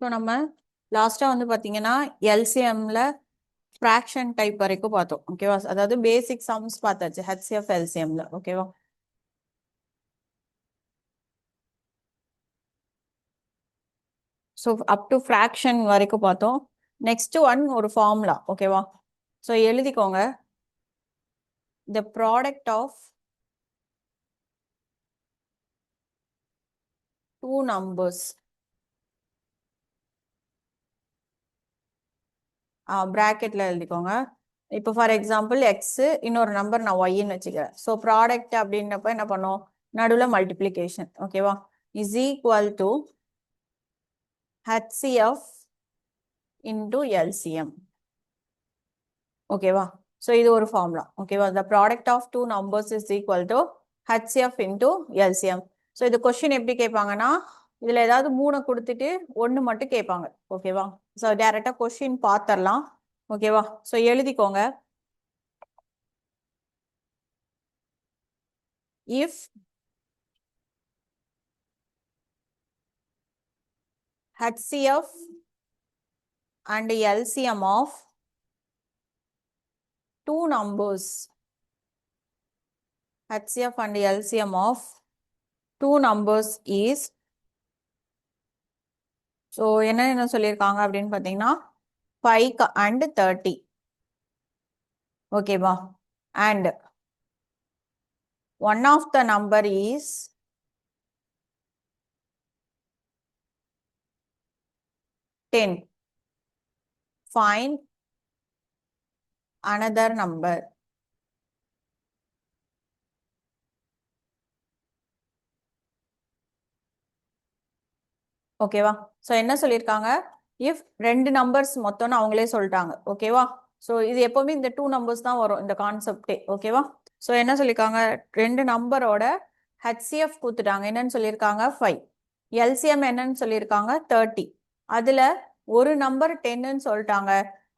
So நம்ம லாஸ்டா வந்து பாத்தீங்கன்னா எல்சிஎம்ல ஃப்ராக்ஷன் டைப் வரைக்கும் பார்த்தோம். ஓகேவா? அதாவது பேசிக் சம்ஸ் பார்த்தாச்சு ஹெச்சிஎஃப் எல்சிஎம்ல. ஓகேவா? ஸோ அப் டு ஃப்ராக்ஷன் வரைக்கும் பார்த்தோம். நெக்ஸ்ட் ஒன் ஒரு ஃபார்முலா. ஓகேவா? ஸோ எழுதிக்கோங்க. The product of two numbers, பிராக்கெட்ல எழுதிக்கோங்க. இப்போ ஃபார் எக்ஸாம்பிள் எக்ஸ், இன்னொரு நம்பர் நான் ஒய்ன்னு வச்சுக்கிறேன். ஸோ ப்ராடக்ட் அப்படின்றப்ப என்ன பண்ணும்? நடுவில் மல்டிப்ளிகேஷன். ஓகேவா? Is equal to HCF into LCM. ஓகேவா? ஸோ இது ஒரு ஃபார்முலா. ஓகேவா? The product of two numbers is equal to HCF into LCM. So இது கொஸ்டின் எப்படி கேட்பாங்கன்னா, இதுல ஏதாவது மூணை கொடுத்துட்டு ஒன்று மட்டும் கேட்பாங்க. ஓகேவா? ஸோ டைரக்டா கொஸ்டின் பார்த்துடலாம். ஓகேவா? ஸோ எழுதிக்கோங்க. If HCF and LCM of two numbers, HCF and LCM of two numbers is, so என்ன சொல்லியிருக்காங்க அப்படின்னு பார்த்தீங்கன்னா 5 and 30. ஓகேவா? and one of the number is 10. Find another number. ஓகேவா? ஸோ என்ன சொல்லியிருக்காங்க? இஃப் ரெண்டு நம்பர்ஸ் மொத்தம்னு அவங்களே சொல்லிட்டாங்க. ஓகேவா? ஸோ இது எப்பவுமே இந்த டூ நம்பர்ஸ் தான் வரும் இந்த கான்செப்டே. ஓகேவா? ஸோ என்ன சொல்லியிருக்காங்க? ரெண்டு நம்பரோட ஹெச்சிஎஃப் கொடுத்துட்டாங்க. என்னன்னு சொல்லியிருக்காங்க? 5. எல்சிஎம் என்னன்னு சொல்லியிருக்காங்க? 30. அதுல ஒரு நம்பர் 10ன்னு சொல்லிட்டாங்க.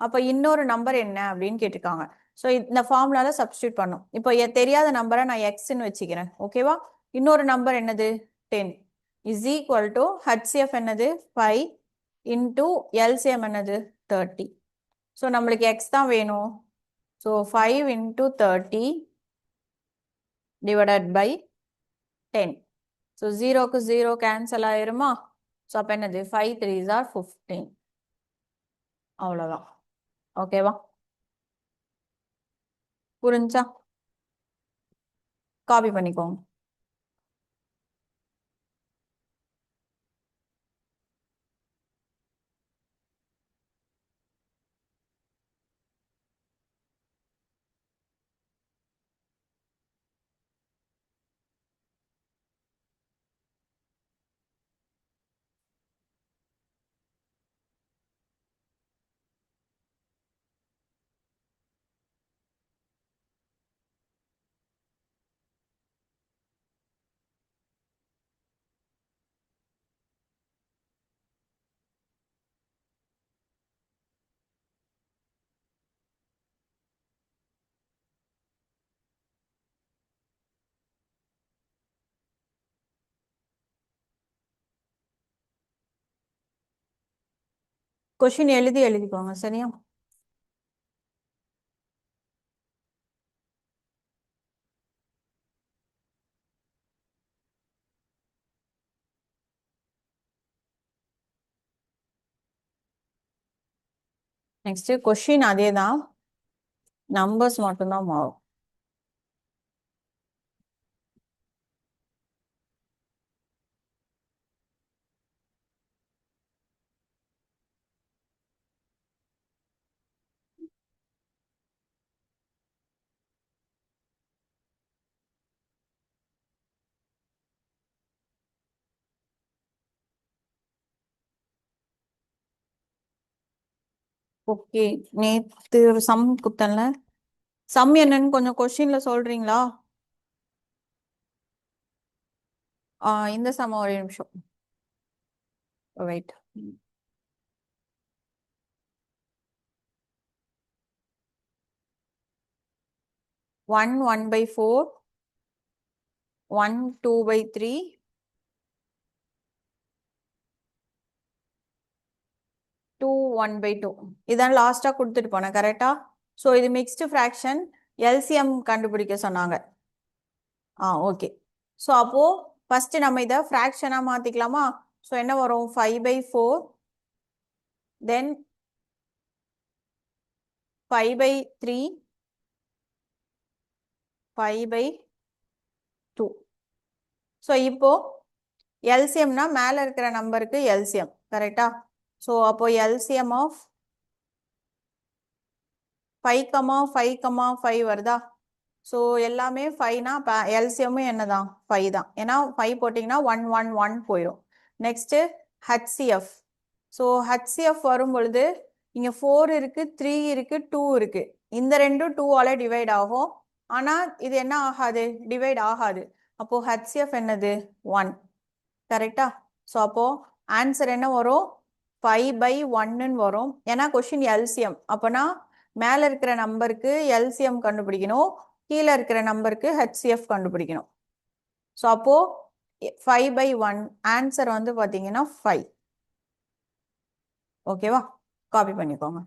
அப்ப இன்னொரு நம்பர் என்ன அப்படின்னு கேட்டிருக்காங்க. ஸோ இந்த ஃபார்முலால சப்ஸ்டியூட் பண்ணும். இப்போ தெரியாத நம்பரை நான் எக்ஸ்ன்னு வச்சுக்கிறேன். ஓகேவா? இன்னொரு நம்பர் என்னது? 10 இஸ் ஈக்குவல் டு ஹெச்சிஎஃப் என்னது? 5 இன்டு எல்சிஎம் என்னது? 30. ஸோ நம்மளுக்கு எக்ஸ் தான் வேணும். So 5 into 30 divided by 10. So 0க்கு 0 கேன்சல் ஆயிருமா? ஸோ அப்போ என்னது? 5 3s are 15. அவ்வளோதான். ஓகேவா? புரிஞ்சா? காப்பி பண்ணிக்கோங்க. கொஷின் எழுதிக்கோங்க. சரியா? நெக்ஸ்ட் கொஷின் அதே தான், நம்பர்ஸ் மட்டும்தான் மாறும். ஓகே, நேத்து ஒரு சம் குத்தன்ல, சம் என்னன்னு கொஞ்சம் கொஸ்டின்ல சொல்றீங்களா? இந்த சம் ஒரே நிமிஷம் வெயிட். 1 1/4, 1 2/3, 2 1/2 இதான் லாஸ்டா கொடுத்துட்டு போனேன் கரெக்டா? ஸோ இது மிக்ஸ்டு ஃப்ராக்ஷன் எல்சிஎம் கண்டுபிடிக்க சொன்னாங்க. ஓகே. ஸோ அப்போ ஃபர்ஸ்ட் நம்ம இதை ஃப்ராக்ஷனா மாத்திக்கலாமா? ஸோ என்ன வரும்? 5/4 தென் 5/3 5/2. ஸோ இப்போ எல்சிஎம்னா மேல இருக்கிற நம்பருக்கு எல்சிஎம் கரெக்டா? ஸோ அப்போ எல்சிஎம் ஆஃப் 5,5,5 வருதா? ஸோ எல்லாமே 5னா எல்சிஎம்மும் என்னதான் 5 தான். ஏன்னா 5 போட்டிங்கன்னா 1 1 1 போயிடும். Next HCF. ஸோ ஹச்சிஎஃப் வரும் பொழுது இங்க 4 இருக்கு, 3 இருக்கு, 2 இருக்கு. இந்த ரெண்டும் 2ஆல டிவைட் ஆகும். ஆனா இது என்ன ஆகாது? டிவைட் ஆகாது. அப்போ ஹச்சிஎஃப் என்னது? 1 கரெக்டா? ஸோ அப்போ ஆன்சர் என்ன வரும்? 5/1 வரும். ஏன்னா கொஸ்டின் எல்சிஎம். அப்போனா மேல இருக்கிற நம்பருக்கு எல்சிஎம் கண்டுபிடிக்கணும், கீழே இருக்கிற நம்பருக்கு ஹெச்சிஎஃப் கண்டுபிடிக்கணும். ஸோ அப்போ 5/1 ஆன்சர் வந்து பார்த்தீங்கன்னா 5. ஓகேவா? காப்பி பண்ணிக்கோங்க.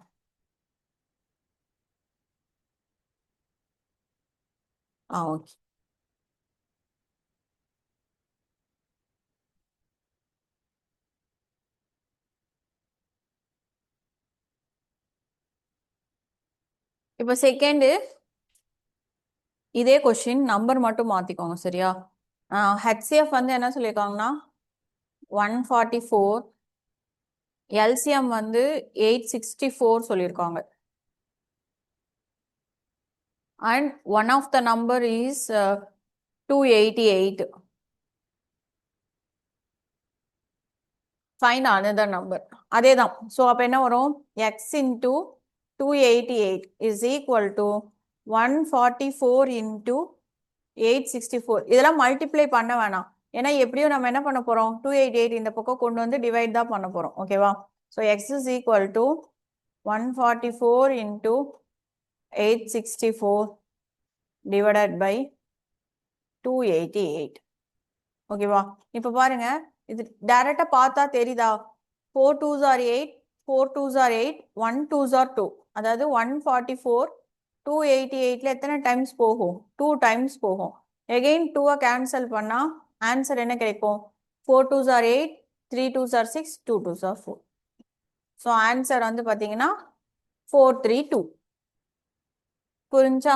ஓகே. இப்போ செகண்டு இதே கொஸ்டின் நம்பர் மட்டும் மாத்திக்கோங்க சரியா? ஹெச்சிஎஃப் வந்து என்ன சொல்லியிருக்காங்கன்னா 144, எல்சிஎம் வந்து 864 சொல்லியிருக்காங்க. And one of the number is 288. Find another number. அதேதான். ஸோ அப்போ என்ன வரும்? x into 288 is equal to 144 into 864. இதெல்லாம் மல்டிப்ளை பண்ண வேணாம். ஏன்னா எப்படியும் நம்ம என்ன பண்ண போறோம்? 288 இந்த பக்கம் கொண்டு வந்து டிவைட் தான் பண்ண போறோம். ஓகேவா? So x is equal to 144 into 864 divided by 288. ஓகேவா? இப்போ பாருங்க, இது டைரக்டா பார்த்தா தெரியுதா? 4 2s are 8, 4 2s are 8, 1 2s are 2. அதாவது 144 288ல எத்தனை டைம்ஸ் போகும்? 2 டைம்ஸ் போகும். எகெயின் 2 கேன்சல் பண்ணா ஆன்சர் என்ன கிடைக்கும்? 4 2s are 8, 3 2s are 6, 2 2s are 4. So answer வந்து பார்த்தீங்கன்னா 432. புரிஞ்சா?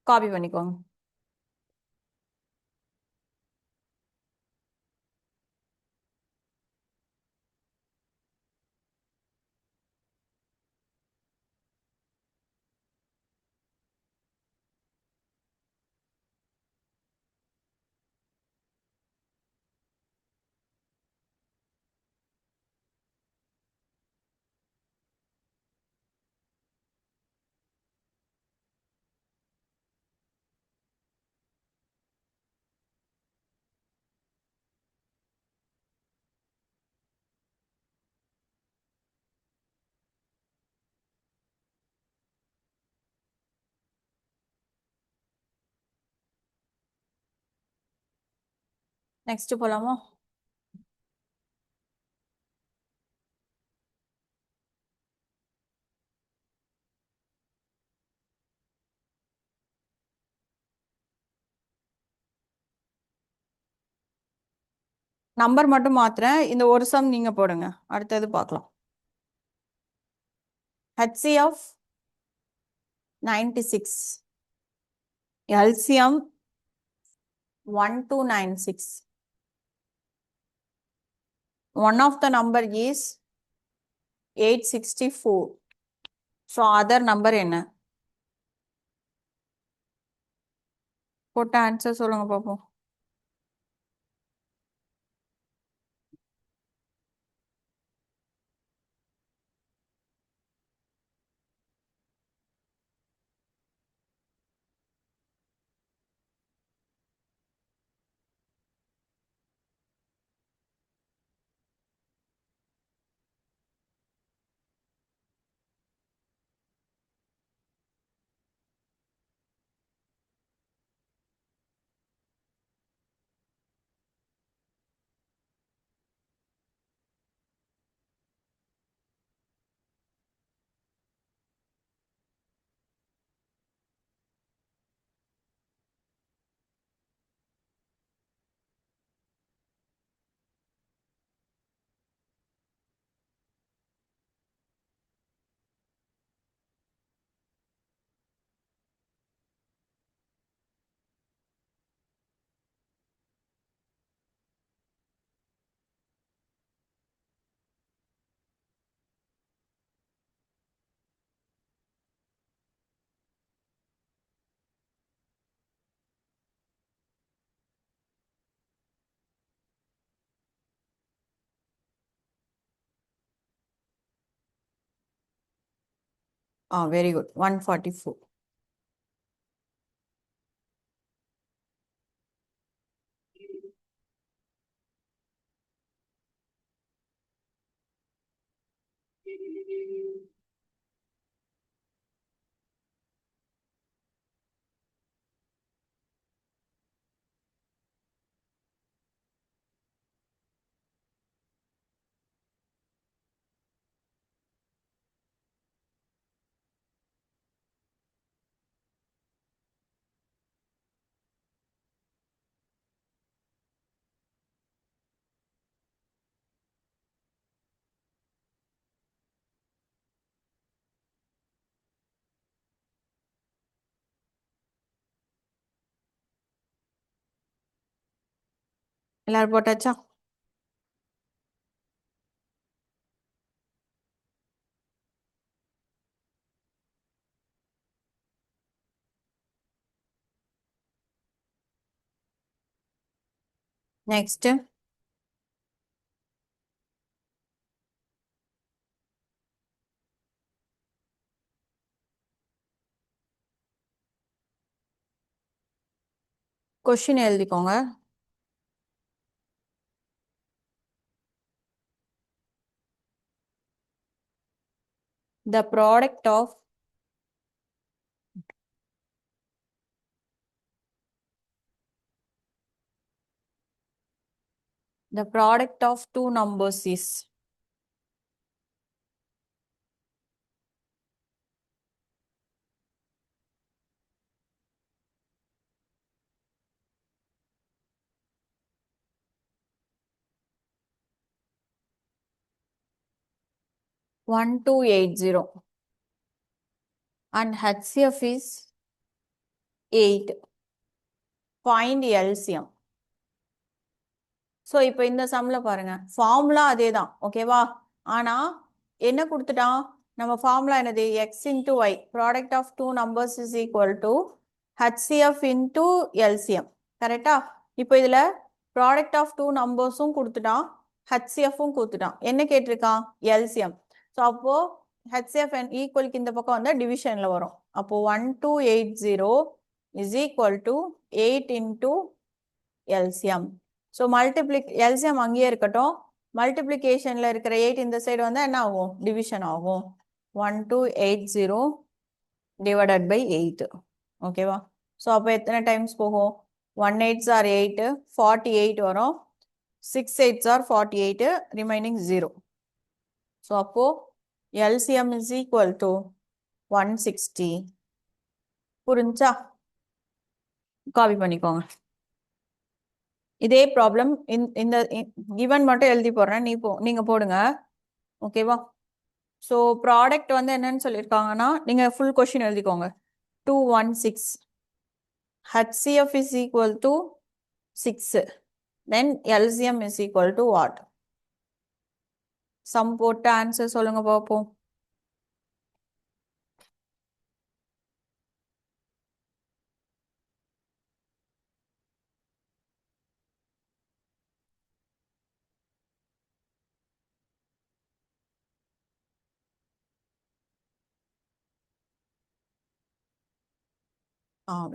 காப்பி பண்ணிக்கோங்க. நெக்ஸ்ட் போலாமா? நம்பர் மட்டும் மாத்துறேன். இந்த ஒரு சம் நீங்க போடுங்க. அடுத்தது பார்க்கலாம். HCF 96, LCM 1296. One of the number is 864. So other number என்ன? போட்ட ஆன்சர் சொல்லுங்க பாப்போம். Very good. 144. எல்லாரும் போட்டாச்சா? Next, question எழுதிக்கோங்க. The product of two numbers is 1280 and HCF is 8. Find LCM. So இப்போ இந்த சம்ல பாருங்க, ஃபார்முலா அதே தான், ஓகேவா? ஆனா என்ன கொடுத்துட்டான்? நம்ம ஃபார்முலா என்னது? X into y, product of two numbers is equal to HCF into LCM. கரெக்டா? இப்போ இதுல ப்ராடக்ட் ஆஃப் டூ நம்பர்ஸும் கொடுத்துட்டான், ஹெச்சிஎஃப்பும் கொடுத்துட்டான். என்ன கேட்டிருக்கான்? எல்சிஎம். ஸோ அப்போ ஹெச்சிஎஃப் ஈக்குவலுக்கு இந்த பக்கம் வந்தால் டிவிஷன்ல வரும். அப்போ 1280 is equal to 8 into LCM. So LCM அங்கேயே இருக்கட்டும். மல்டிப்ளிகேஷன்ல இருக்கிற 8 இந்த சைடு வந்தால் என்ன ஆகும்? டிவிஷன் ஆகும். 1280 டிவைடட் பை 8. ஓகேவா? ஸோ அப்போ எத்தனை டைம்ஸ் போகும்? 1 8s are 8, 48 வரும். 6 8s are 48, ரிமைனிங் 0. ஸோ அப்போ எல்சிஎம் இஸ் ஈக்குவல் டு 160. புரிஞ்சா? காப்பி பண்ணிக்கோங்க. இதே ப்ராப்ளம் இந்த கிவன் மட்டும் எழுதி போடுறேன், நீங்க போடுங்க, ஓகேவா? ஸோ ப்ராடக்ட் வந்து என்னன்னு சொல்லியிருக்காங்கன்னா, நீங்க ஃபுல் கொஸ்டின் எழுதிக்கோங்க. 216 HCF is equal to 6, then LCM is equal to what? Sum போட்டு ஆன்சர் சொல்லுங்க பார்ப்போம்.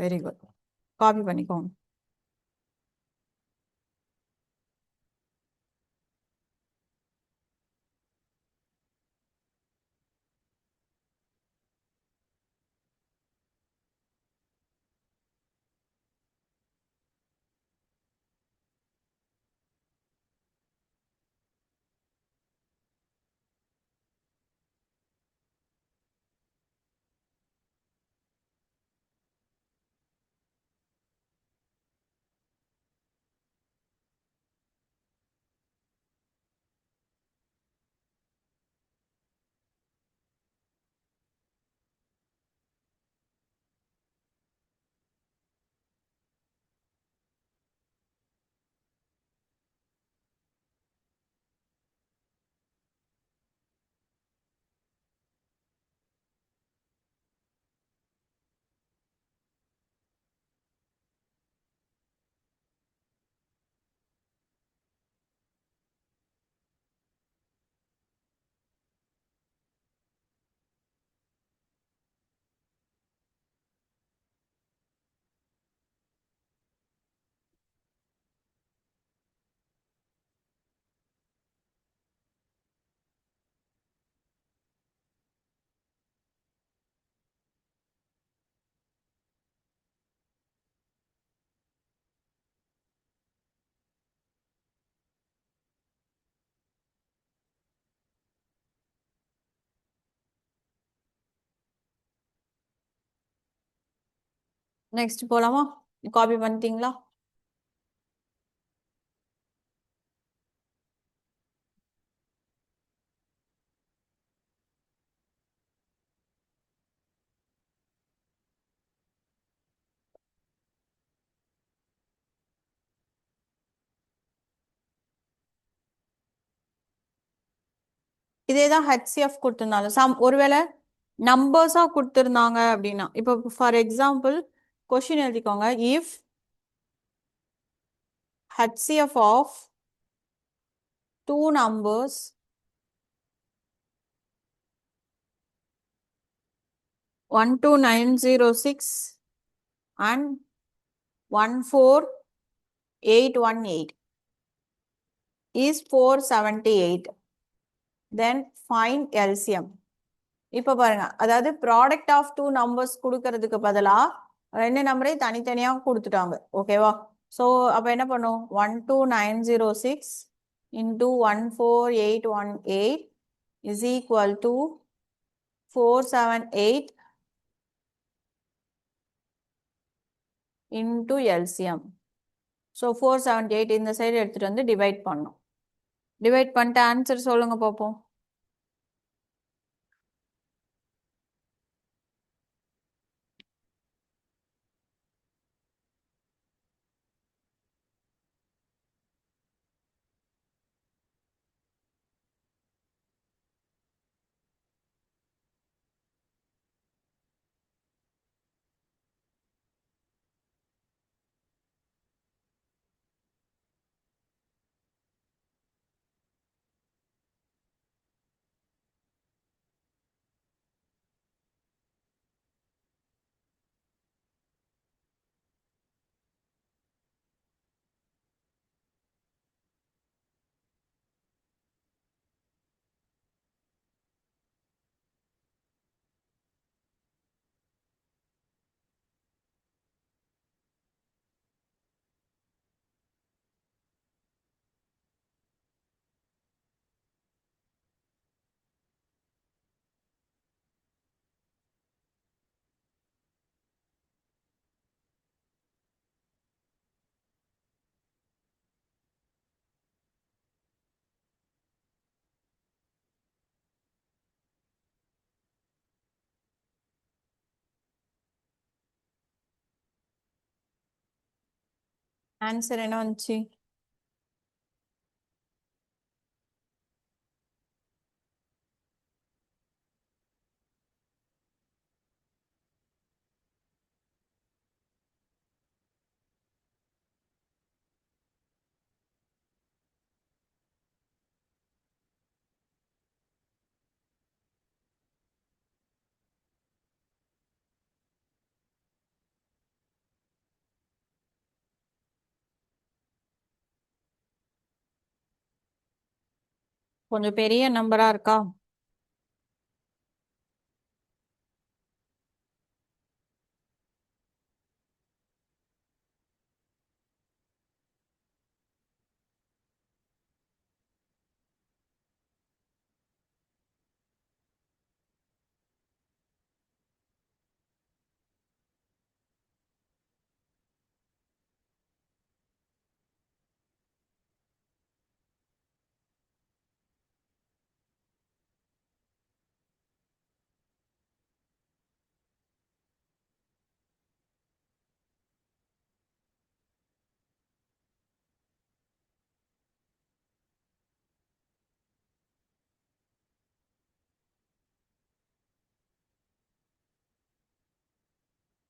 Very good. காப்பி பண்ணிக்கோங்க. நெக்ஸ்ட் போலாமா? காப்பி பண்ணிட்டீங்களா? இதே தான் ஹெச்சிஎஃப் கொடுத்துருந்தாலும் ஒருவேளை நம்பர்ஸா கொடுத்துருந்தாங்க அப்படின்னா, இப்போ ஃபார் எக்ஸாம்பிள் கொஷின் எழுதிக்கோங்க. If HCF of two numbers 12906 and 14818 is 478, then find LCM. இப்போ பாருங்க, அதாவது ப்ராடக்ட் ஆஃப் டூ நம்பர்ஸ் கொடுக்கறதுக்கு பதிலா ரெண்டு நம்பரையும் தனித்தனியா கொடுத்துட்டாங்க. ஓகேவா? ஸோ அப்போ என்ன பண்ணும்? 12906 into 14818 is equal to 478 into LCM. So 478 இந்த சைடு எடுத்துட்டு வந்து டிவைட் பண்ணும். டிவைட் பண்ணிட்டு ஆன்சர் சொல்லுங்க பார்ப்போம். ஆன்சர் என்ன வந்துச்சு? கொஞ்சம் பெரிய நம்பரா இருக்கா?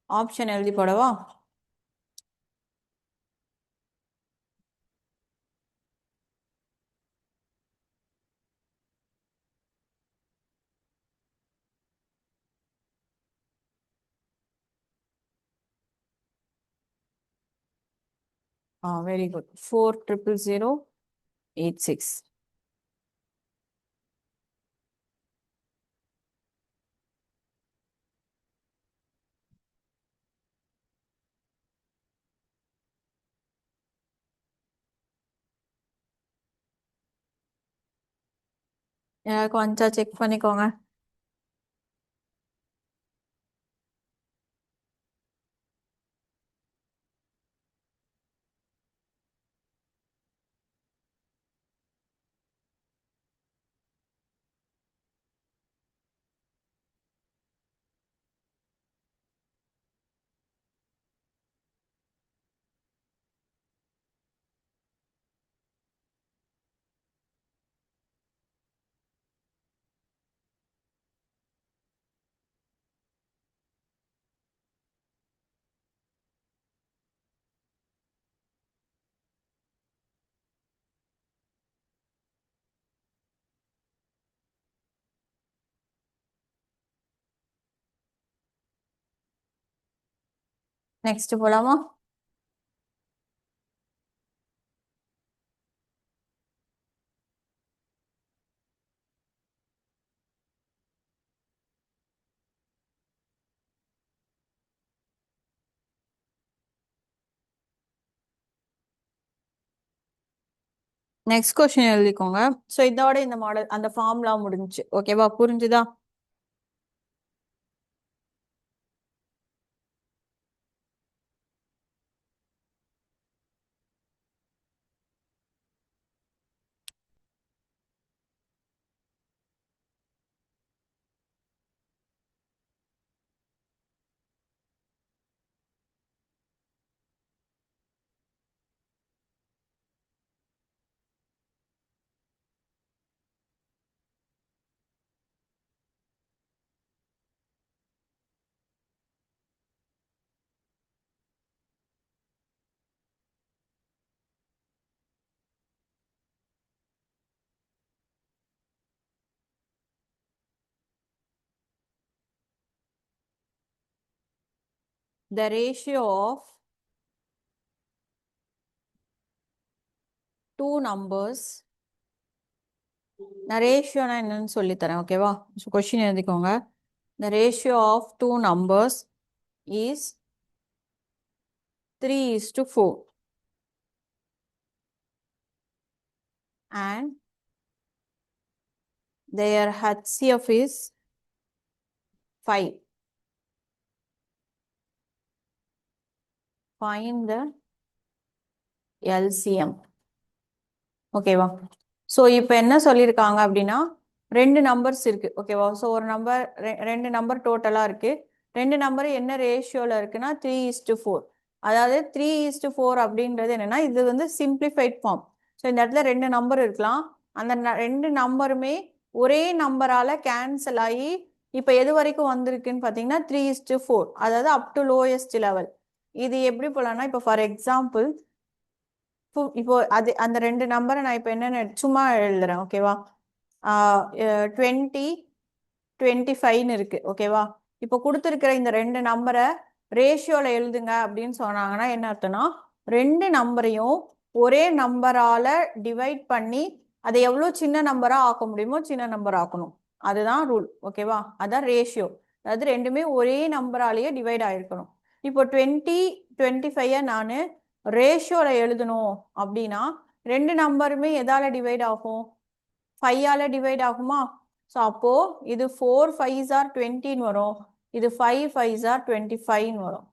ஆப்ஷன் எழுதி போடவா? Very good. 40086. எனக்கு வந்துச்சா செக் பண்ணிக்கோங்க. நெக்ஸ்ட் போலாமா? நெக்ஸ்ட் கொஸ்டின் எழுதிக்கோங்க. ஸோ இதோட இந்த மாடல் அந்த ஃபார்ம்லாம் முடிஞ்சுச்சு. ஓகேவா? புரிஞ்சுதா? The ratio of two numbers. நான் ரேஷியோனா என்னன்னு சொல்லித்தரேன். ஓகேவா? ஸோ கொஸ்டின் எழுதிக்கோங்க. The ratio of two numbers is 3:4 and their HCF is 5. Find the LCM. ஓகேவா? ஸோ இப்போ என்ன சொல்லியிருக்காங்க அப்படின்னா, ரெண்டு நம்பர்ஸ் இருக்கு. ஓகேவா? ஸோ ஒரு நம்பர் ரெண்டு நம்பர் டோட்டலாக இருக்கு. ரெண்டு நம்பர் என்ன ரேஷியோவில் இருக்குன்னா 3:4. அதாவது 3:4 அப்படின்றது என்னன்னா, இது வந்து சிம்பிளிஃபைட் ஃபார்ம். ஸோ இந்த இடத்துல ரெண்டு நம்பர் இருக்கலாம். அந்த ரெண்டு நம்பருமே ஒரே நம்பரால கேன்சல் ஆகி இப்போ எது வரைக்கும் வந்திருக்குன்னு பார்த்தீங்கன்னா 3:4. அதாவது அப் டு லோயஸ்ட் லெவல். இது எப்படி போலாம்னா, இப்போ ஃபார் எக்ஸாம்பிள் இப்போ அது அந்த ரெண்டு நம்பரை நான் இப்போ என்னென்ன சும்மா எழுதுறேன். ஓகேவா? 20 25ன்னு இருக்கு. ஓகேவா? இப்போ கொடுத்துருக்கிற இந்த ரெண்டு நம்பரை ரேஷியோல எழுதுங்க அப்படின்னு சொன்னாங்கன்னா என்ன அர்த்தம்னா, ரெண்டு நம்பரையும் ஒரே நம்பரால டிவைட் பண்ணி அதை எவ்வளோ சின்ன நம்பரா ஆக்க முடியுமோ சின்ன நம்பர் ஆக்கணும். அதுதான் ரூல். ஓகேவா? அதான் ரேஷியோ. அதாவது ரெண்டுமே ஒரே நம்பராலேயே டிவைட் ஆயிருக்கணும். இப்போ 20 25 நான் ரேஷியோல எழுதணும் அப்படின்னா ரெண்டு நம்பருமே எதால டிவைட் ஆகும்? 5ஆல டிவைட் ஆகுமா? ஸோ அப்போ இது 4 5s are 20ன்னு வரும். இது 5 5s are 25ன்னு வரும்.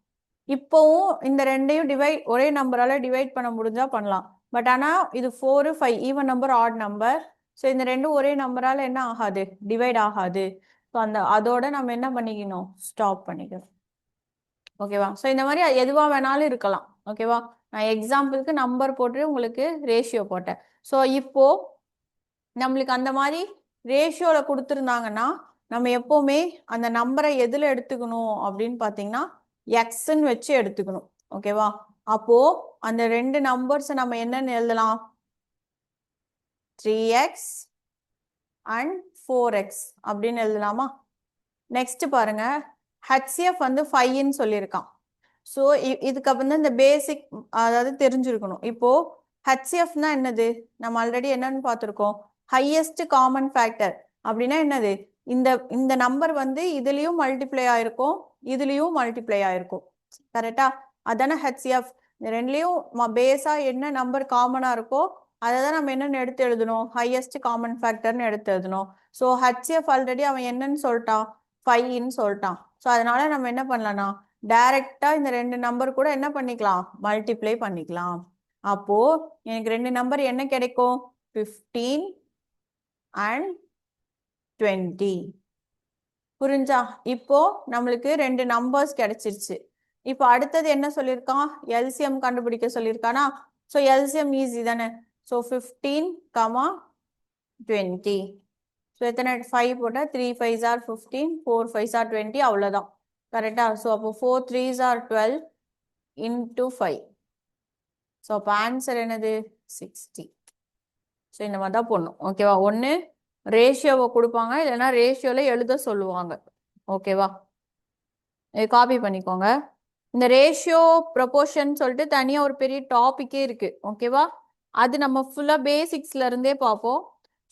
இப்போவும் இந்த ரெண்டையும் ஒரே நம்பரால டிவைட் பண்ண முடிஞ்சா பண்ணலாம். பட் ஆனால் இது 4 5 even number add number. So இந்த ரெண்டும் ஒரே நம்பரால என்ன ஆகாது? டிவைட் ஆகாது. ஸோ அதோட நம்ம என்ன பண்ணிக்கணும்? ஸ்டாப் பண்ணிக்கணும். ஓகேவா? ஸோ இந்த மாதிரி எதுவாக வேணாலும் இருக்கலாம். ஓகேவா? நான் எக்ஸாம்பிளுக்கு நம்பர் போட்டு உங்களுக்கு ரேஷியோ போட்டேன். ஸோ இப்போ நம்மளுக்கு அந்த மாதிரி ரேஷியோவில் கொடுத்துருந்தாங்கன்னா நம்ம எப்போவுமே அந்த நம்பரை எதில் எடுத்துக்கணும் அப்படின்னு பார்த்தீங்கன்னா எக்ஸ்ன்னு வச்சு எடுத்துக்கணும். ஓகேவா? அப்போ அந்த ரெண்டு நம்பர்ஸை நம்ம என்னன்னு எழுதலாம்? 3x and 4x அப்படின்னு எழுதலாமா? நெக்ஸ்ட் பாருங்க, HCF வந்து 5ன்னு சொல்லியிருக்கான். ஸோ இதுக்கு அப்புறம் இந்த பேசிக் அதாவது தெரிஞ்சிருக்கணும். இப்போ HCFனா என்னது? நம்ம ஆல்ரெடி என்னன்னு பார்த்துருக்கோம். ஹையஸ்ட் காமன் ஃபேக்டர் அப்படின்னா என்னது? இந்த நம்பர் வந்து இதுலயும் மல்டிப்ளை ஆயிருக்கும், இதுலயும் மல்டிப்ளை ஆயிருக்கும். கரெக்டா? அதானே HCF. இந்த ரெண்டுலயும் பேஸா என்ன நம்பர் காமனா இருக்கோ அதை தான் நம்ம என்னன்னு எடுத்து எழுதணும்? ஹையஸ்ட் காமன் ஃபேக்டர்னு எடுத்து எழுதணும். ஸோ HCF ஆல்ரெடி அவன் என்னன்னு சொல்லிட்டான்? 5ன்னு சொல்லிட்டான். ஸோ அதனால நம்ம என்ன பண்ணலாம்னா டைரக்டா இந்த ரெண்டு நம்பர் கூட என்ன பண்ணிக்கலாம்? மல்டிப்ளை பண்ணிக்கலாம். அப்போ எனக்கு ரெண்டு நம்பர் என்ன கிடைக்கும்? 15 and 20. புரிஞ்சா? இப்போ நம்மளுக்கு ரெண்டு நம்பர்ஸ் கிடைச்சிருச்சு. இப்போ அடுத்தது என்ன சொல்லியிருக்கான்? எல்சிஎம் கண்டுபிடிக்க சொல்லியிருக்கானா? ஸோ எல்சிஎம் ஈஸி தானே. ஸோ 15, 20. ஸோ எத்தனை 5 போட்டால் 3 5s are 15, 4 5s are 20, அவ்வளோதான். கரெக்டா? ஸோ அப்போ 4 3s are 12 into 5. ஸோ அப்போ ஆன்சர் என்னது? 60. ஸோ இந்த மாதிரி தான் போடணும். ஓகேவா? ஒன்று ரேஷியோவை கொடுப்பாங்க, இல்லைன்னா ரேஷியோவில் எழுத சொல்லுவாங்க. ஓகேவா? இது காப்பி பண்ணிக்கோங்க. இந்த ரேஷியோ ப்ரொபோர்ஷன் சொல்லிட்டு தனியாக ஒரு பெரிய டாபிக்கே இருக்கு, ஓகேவா? அது நம்ம ஃபுல்லாக பேசிக்ஸ்ல இருந்தே பார்ப்போம்.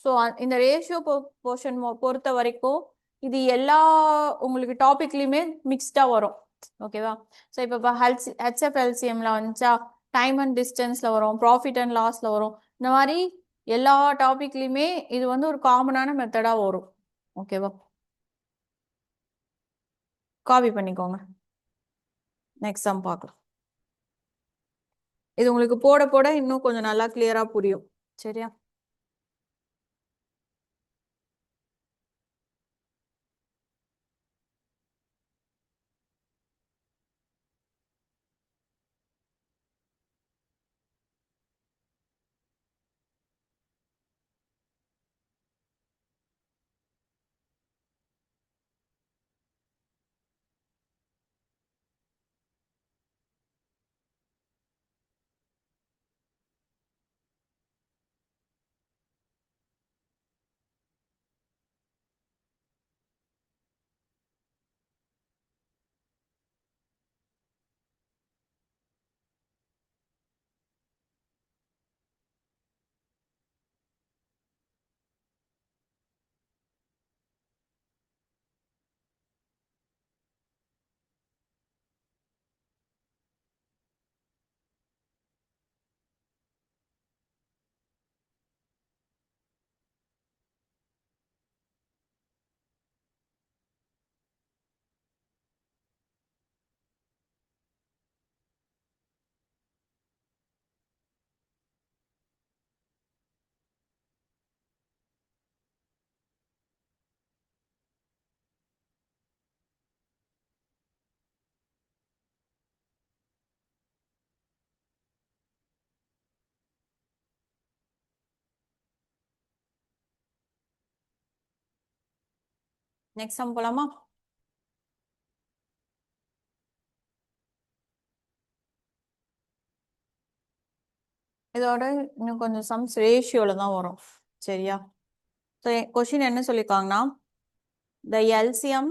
ஸோ இந்த ரேஷியோ ப்ரொபோர்ஷன் பொறுத்த வரைக்கும் இது எல்லா உங்களுக்கு டாபிக்லையுமே மிக்ஸ்டாக வரும், ஓகேவா? ஸோ இப்போ HFLCMல வந்துச்சா, டைம் அண்ட் டிஸ்டன்ஸ்ல வரும், ப்ராஃபிட் அண்ட் லாஸ்ல வரும். இந்த மாதிரி எல்லா டாபிக்லையுமே இது வந்து ஒரு காமனான மெத்தடாக வரும், ஓகேவா? காப்பி பண்ணிக்கோங்க. நெக்ஸ்ட் சம் பார்க்கலாம். இது உங்களுக்கு போட போட இன்னும் கொஞ்சம் நல்லா கிளியரா புரியும், சரியா? நெக்ஸ்ட் சம் போலாமா? இதோட இன்னும் கொஞ்சம் சம்ஸ் ரேஷியோல தான் வரும், சரியா? ஸோ கொஸ்டின் என்ன சொல்லியிருக்காங்கன்னா, the LCM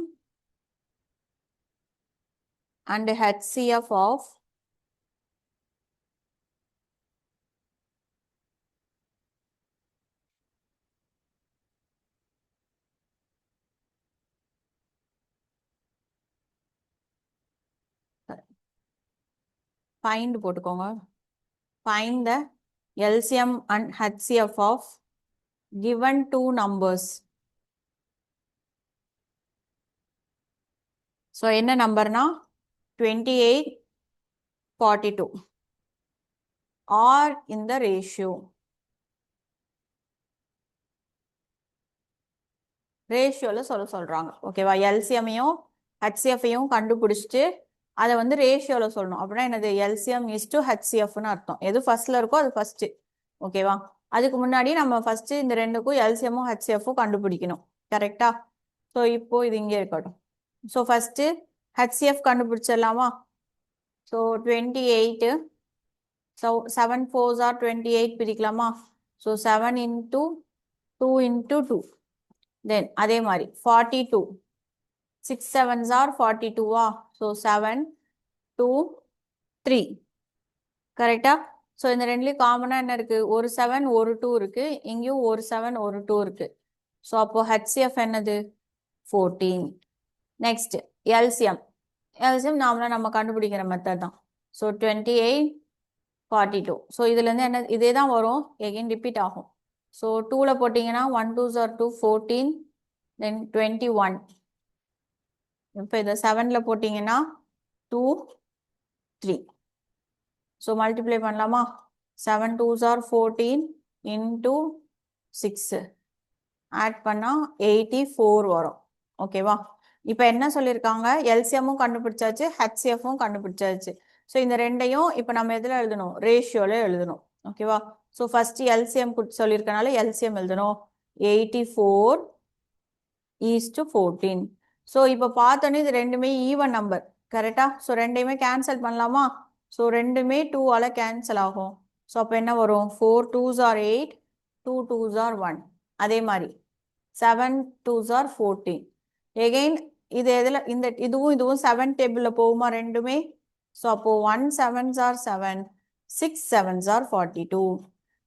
and HCF of find போட்டுக்கோங்க. Find the LCM and HCF of given two numbers. So என்ன நம்பர்னா 28, 42 are in the ratio. ரேஷியோல சொல்றாங்க, ஓகேவா? எல்சிஎம்மையும் ஹெச்சிஎஃப்ஐயும் கண்டுபிடிச்சிட்டு அதை வந்து ரேஷியோல சொல்லணும். அப்படின்னா என்னது? எல்சிஎம் இஸ் டு ஹெச்சிஎஃப்னு அர்த்தம். எது ஃபர்ஸ்ட்ல இருக்கோ அது ஃபர்ஸ்ட், ஓகேவா? அதுக்கு முன்னாடி நம்ம ஃபர்ஸ்ட் இந்த ரெண்டுக்கும் எல்சிஎம்மும் ஹெச்சிஎஃப்பும் கண்டுபிடிக்கணும், கரெக்டா? ஸோ இப்போ இது இங்கே இருக்கட்டும். ஸோ ஃபர்ஸ்ட் ஹெச்சிஎஃப் கண்டுபிடிச்சிடலாமா? ஸோ 28, ஸோ 7 4s are 28 பிரிக்கலாமா? So 7 into 2 into 2. தென் அதே மாதிரி 42, 6 7s are 42வா? ஸோ 7 2 3, கரெக்டா? ஸோ இந்த ரெண்டுலேயும் காமனாக என்ன இருக்கு? ஒரு 7 ஒரு 2 இருக்கு, இங்கேயும் ஒரு 7 ஒரு 2 இருக்கு. ஸோ அப்போ ஹெச்சிஎஃப் என்னது? 14. Next LCM. எல்சிஎம் நாமளாக நம்ம கண்டுபிடிக்கிற மெத்தட் தான். ஸோ 28 42. ஸோ இதுலேருந்து என்ன? இதே தான் வரும், எகைன் ரிப்பீட் ஆகும். ஸோ 2ல் போட்டிங்கன்னா 1 2s are 2 14, தென் 21. இப்போ இதை 7ல் போட்டிங்கன்னா 2 3. ஸோ மல்டிப்ளை பண்ணலாமா? 7 2s are 14 into 6 ஆட் பண்ணால் 84 வரும், ஓகேவா? இப்போ என்ன சொல்லியிருக்காங்க? எல்சிஎம்மும் கண்டுபிடிச்சாச்சு, ஹெச்சிஎஃப்பும் கண்டுபிடிச்சாச்சு. ஸோ இந்த ரெண்டையும் இப்போ நம்ம எதில் எழுதணும்? ரேஷியோவில் எழுதணும், ஓகேவா? ஸோ ஃபர்ஸ்ட் எல்சிஎம் சொல்லியிருக்கனால எல்சிஎம் எழுதணும். 84 is to 14. ஸோ இப்போ பார்த்தோன்னே இது ரெண்டுமே ஈவன் நம்பர், கரெக்டா? ஸோ ரெண்டையுமே கேன்சல் பண்ணலாமா? ஸோ ரெண்டுமே 2ஆல் கேன்சல் ஆகும். ஸோ அப்போ என்ன வரும்? 4 2s are 8, 2 2s are 1. அதே மாதிரி 7 2s are 14. எகெயின் இது எதில்? இதுவும் 7 டேபிளில் போகுமா? ரெண்டுமே ஸோ அப்போ 1 7s are 7, 6 7s are 42.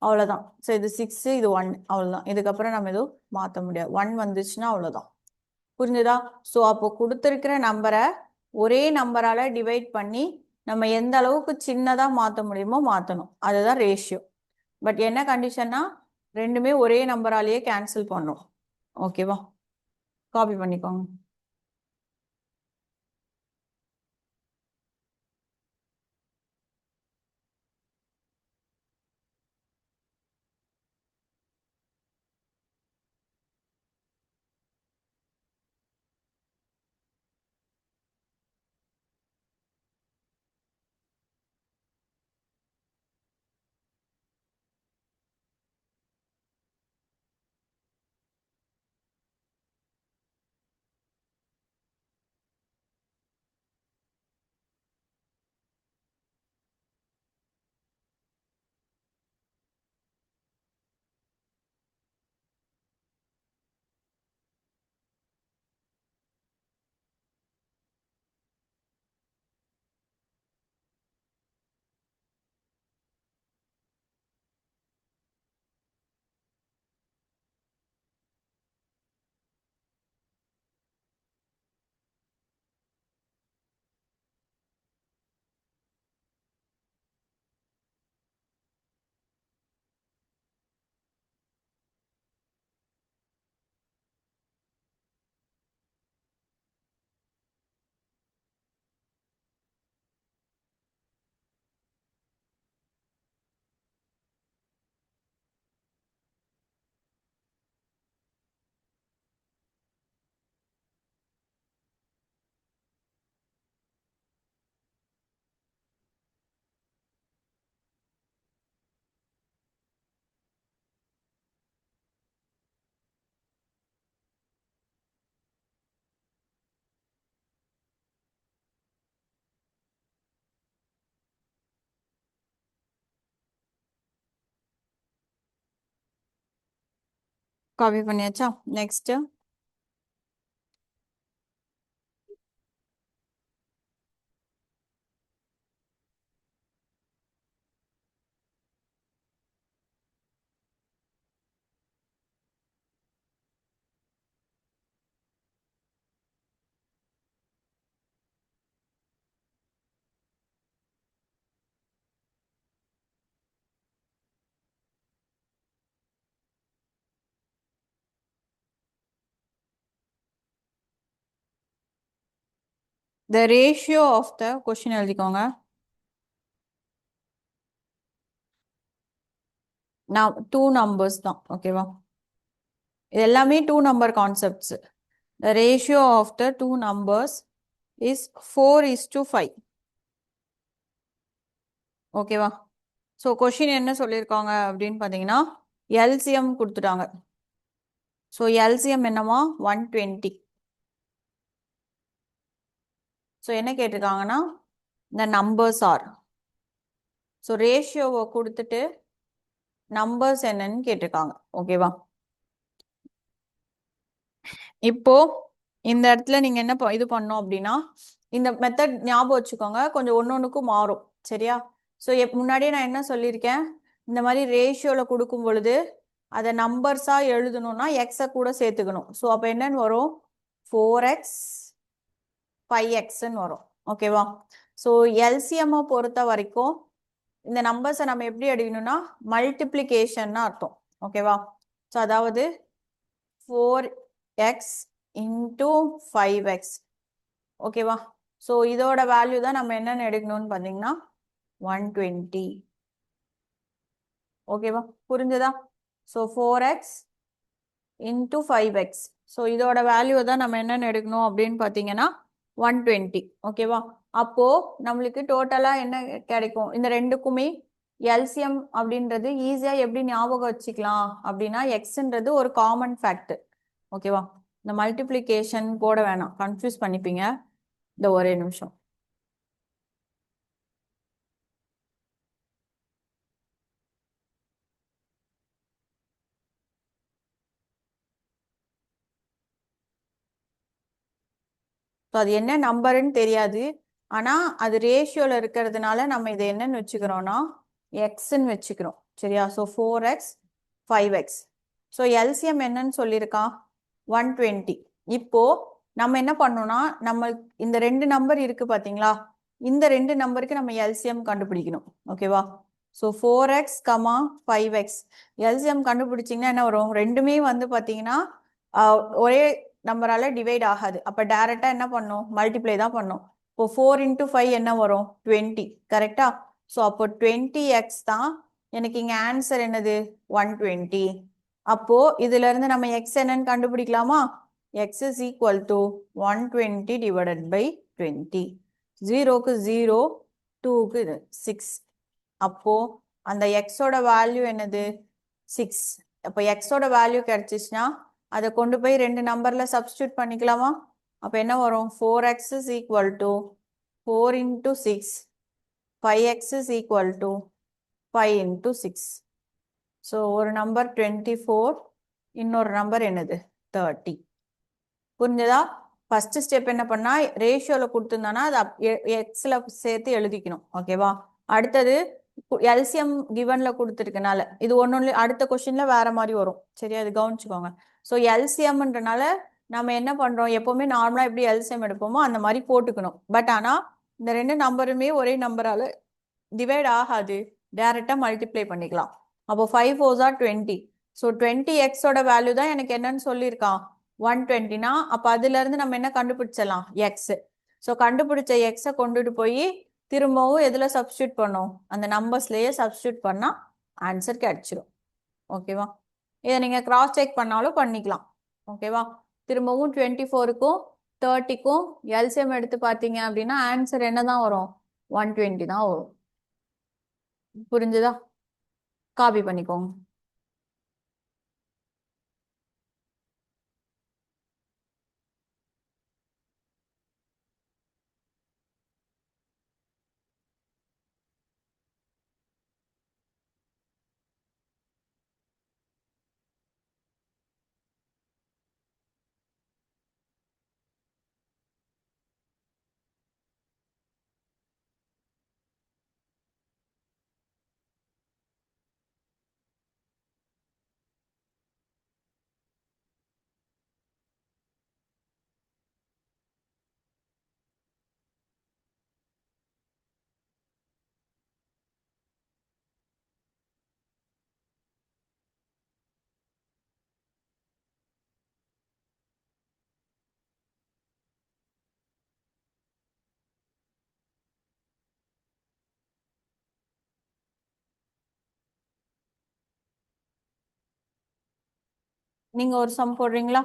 அவ்வளோதான். ஸோ இது 6 இது 1 அவ்வளோதான். இதுக்கப்புறம் நம்ம எதுவும் மாற்ற முடியாது. 1 வந்துச்சுன்னா அவ்வளோதான். புரிஞ்சுதா? ஸோ அப்போ கொடுத்துருக்கிற நம்பரை ஒரே நம்பரால் டிவைட் பண்ணி நம்ம எந்த அளவுக்கு சின்னதாக மாற்ற முடியுமோ மாற்றணும். அதுதான் ரேஷியோ. பட் என்ன கண்டிஷன்னா ரெண்டுமே ஒரே நம்பராலேயே கேன்சல் பண்ணும். ஓகேவா? காப்பி பண்ணிக்கோங்க. காப்பி பண்ணியாச்சா? Next the ratio of the question எழுதிக்கோங்க. நான் 2 நம்பர்ஸ் தான். ஓகேவா? இது எல்லாமே 2 number concepts. The ratio of the 2 numbers is 4:5. ஓகேவா? ஸோ கொஷின் என்ன சொல்லியிருக்காங்க அப்படின்னு பார்த்தீங்கன்னா எல்சிஎம் கொடுத்துட்டாங்க. ஸோ எல்சிஎம் என்னமா 120. ஸோ என்ன கேட்டிருக்காங்கன்னா இந்த நம்பர்ஸ் ஆர். ஸோ ரேஷியோவை கொடுத்துட்டு நம்பர்ஸ் என்னன்னு கேட்டிருக்காங்க. ஓகேவா? இப்போ இந்த இடத்துல நீங்க என்ன இது பண்ணோம் அப்படின்னா இந்த மெத்தட் ஞாபகம் வச்சுக்கோங்க. கொஞ்சம் ஒன்னொன்னுக்கும் மாறும். சரியா? ஸோ முன்னாடியே நான் என்ன சொல்லியிருக்கேன், இந்த மாதிரி ரேஷியோல கொடுக்கும் பொழுது அதை நம்பர்ஸா எழுதணும்னா எக்ஸை கூட சேர்த்துக்கணும். ஸோ அப்போ என்னன்னு வரும் 4x 5xன்னு வரும். ஓகேவா? ஸோ எல்சிஎம்மை பொறுத்த வரைக்கும் இந்த நம்பர்ஸை நம்ம எப்படி எடுக்கணும்னா மல்டிப்ளிகேஷன் அர்த்தம். ஓகேவா? ஸோ அதாவது 4x into 5x. ஓகேவா? ஸோ இதோட வேல்யூ தான் நம்ம என்னென்னு எடுக்கணும்னு பார்த்தீங்கன்னா 120. ஓகேவா? புரிஞ்சுதா? So 4x into 5x. So இதோட வேல்யூ தான் நம்ம என்னென்னு எடுக்கணும் அப்படின்னு பார்த்தீங்கன்னா 120. ஓகேவா? அப்போ நம்மளுக்கு டோட்டலா என்ன கிடைக்கும்? இந்த ரெண்டுக்குமே எல்சிஎம் அப்படின்றது ஈஸியா எப்படி ஞாபகம் வச்சுக்கலாம் அப்படின்னா எக்ஸ்ன்றது ஒரு காமன் ஃபேக்டர். ஓகேவா? இந்த மல்டிப்ளிகேஷன் போட வேணாம், கன்ஃபியூஸ் பண்ணிப்பீங்க. இந்த ஒரே நிமிஷம். அது என்ன நம்பருன்னு தெரியாது. ஆனா அது ரேஷியோல இருக்கிறதுனால நம்ம இதை என்னன்னு வச்சுக்கிறோம்னா எக்ஸ்ன்னு வச்சுக்கிறோம். சரியா? So 4x 5x. So LCM என்னன்னு சொல்லியிருக்கான் 120. இப்போ நம்ம என்ன பண்ணோம்னா நம்ம இந்த ரெண்டு நம்பர் இருக்கு பாத்தீங்களா, இந்த ரெண்டு நம்பருக்கு நம்ம எல்சிஎம் கண்டுபிடிக்கணும். ஓகேவா? ஸோ 4x, 5x எல்சிஎம் கண்டுபிடிச்சிங்கன்னா என்ன வரும், ரெண்டுமே வந்து பாத்தீங்கன்னா ஒரே நம்பரால டிவைட் ஆகாது. அப்ப டைரக்டா என்ன பண்ணும், மல்டிப்ளை தான் பண்ணும். இப்போ 4 into 5 என்ன வரும் 20. கரெக்டா? ஸோ அப்போ 20x தான் எனக்கு இங்க ஆன்சர் என்னது 120. அப்போ இதுல இருந்து நம்ம எக்ஸ் என்னன்னு கண்டுபிடிக்கலாமா? X is equal to 120 divided by 20. 0க்கு 0, 2க்கு 6. அப்போ அந்த எக்ஸோட வேல்யூ என்னது 6. அப்போ எக்ஸோட வேல்யூ கிடைச்சிச்சுன்னா அதை கொண்டு போய் ரெண்டு நம்பர்ல சப்ஸ்டியூட் பண்ணிக்கலாமா? அப்ப என்ன வரும் 4x is equal to 4 into 6, 5x is equal to 5 into 6. So ஒரு நம்பர் 24, இன்னொரு நம்பர் என்னது 30. புரிஞ்சதா? ஃபர்ஸ்ட் ஸ்டெப் என்ன பண்ணா ரேஷியோல கொடுத்துருந்தானா அது எக்ஸ்ல சேர்த்து எழுதிக்கணும். ஓகேவா? அடுத்தது எல்சிஎம் கிவன்ல கொடுத்துருக்கனால இது ஒன்னொன்னு அடுத்த கொஸ்டின்ல வேற மாதிரி வரும். சரியா? இது கவனிச்சுக்கோங்க. ஸோ எல்சிஎம்ன்றனால நம்ம என்ன பண்றோம், எப்பவுமே நார்மலா எப்படி எல்சிஎம் எடுப்போமோ அந்த மாதிரி போட்டுக்கணும். பட் ஆனா இந்த ரெண்டு நம்பருமே ஒரே நம்பரால டிவைட் ஆகாது, டைரக்டா மல்டிப்ளை பண்ணிக்கலாம். அப்போ 5 4s are 20. So 20x value தான் எனக்கு என்னன்னு சொல்லியிருக்கான் 120னா, அப்ப அதுல இருந்து நம்ம என்ன கண்டுபிடிச்சிடலாம் எக்ஸ். ஸோ கண்டுபிடிச்ச எக்ஸை கொண்டுட்டு போய் திரும்பவும் எதுல சப்ஸ்டியூட் பண்ணோம், அந்த நம்பர்ஸ்லயே சப்ஸ்டியூட் பண்ணா ஆன்சர் கிடைச்சிரும். ஓகேவா? இதை நீங்க கிராஸ் செக் பண்ணாலும் பண்ணிக்கலாம். ஓகேவா? திரும்பவும் 24க்கும் 30க்கும் எல்சிஎம் எடுத்து பார்த்தீங்க அப்படின்னா ஆன்சர் என்னதான் வரும் 120 தான் வரும். புரிஞ்சுதா? காப்பி பண்ணிக்கோங்க. நீங்க ஒரு சம் போடுறீங்களா?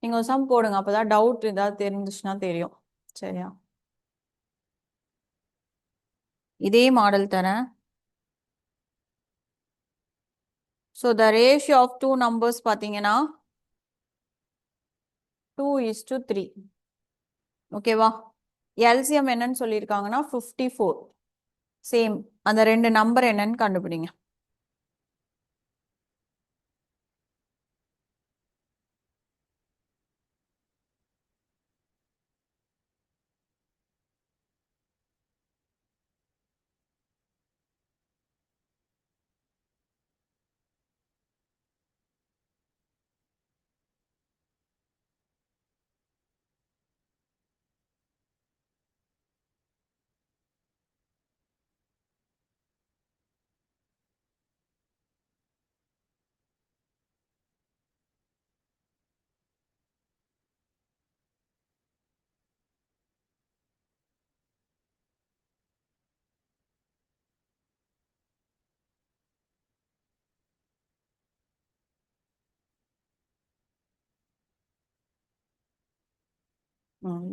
நீங்க ஒரு சம் போடுங்க, அப்பதான் டவுட் ஏதாவது தெரிஞ்சுச்சுன்னா தெரியும். சரியா? இதே மாடல் தரேன். So the ratio of two numbers பார்த்தீங்கன்னா 2:3. ஓகேவா? எல்சிஎம் என்னன்னு சொல்லியிருக்காங்கன்னா 54. சேம் அந்த ரெண்டு நம்பர் என்னன்னு கண்டுபிடிங்க.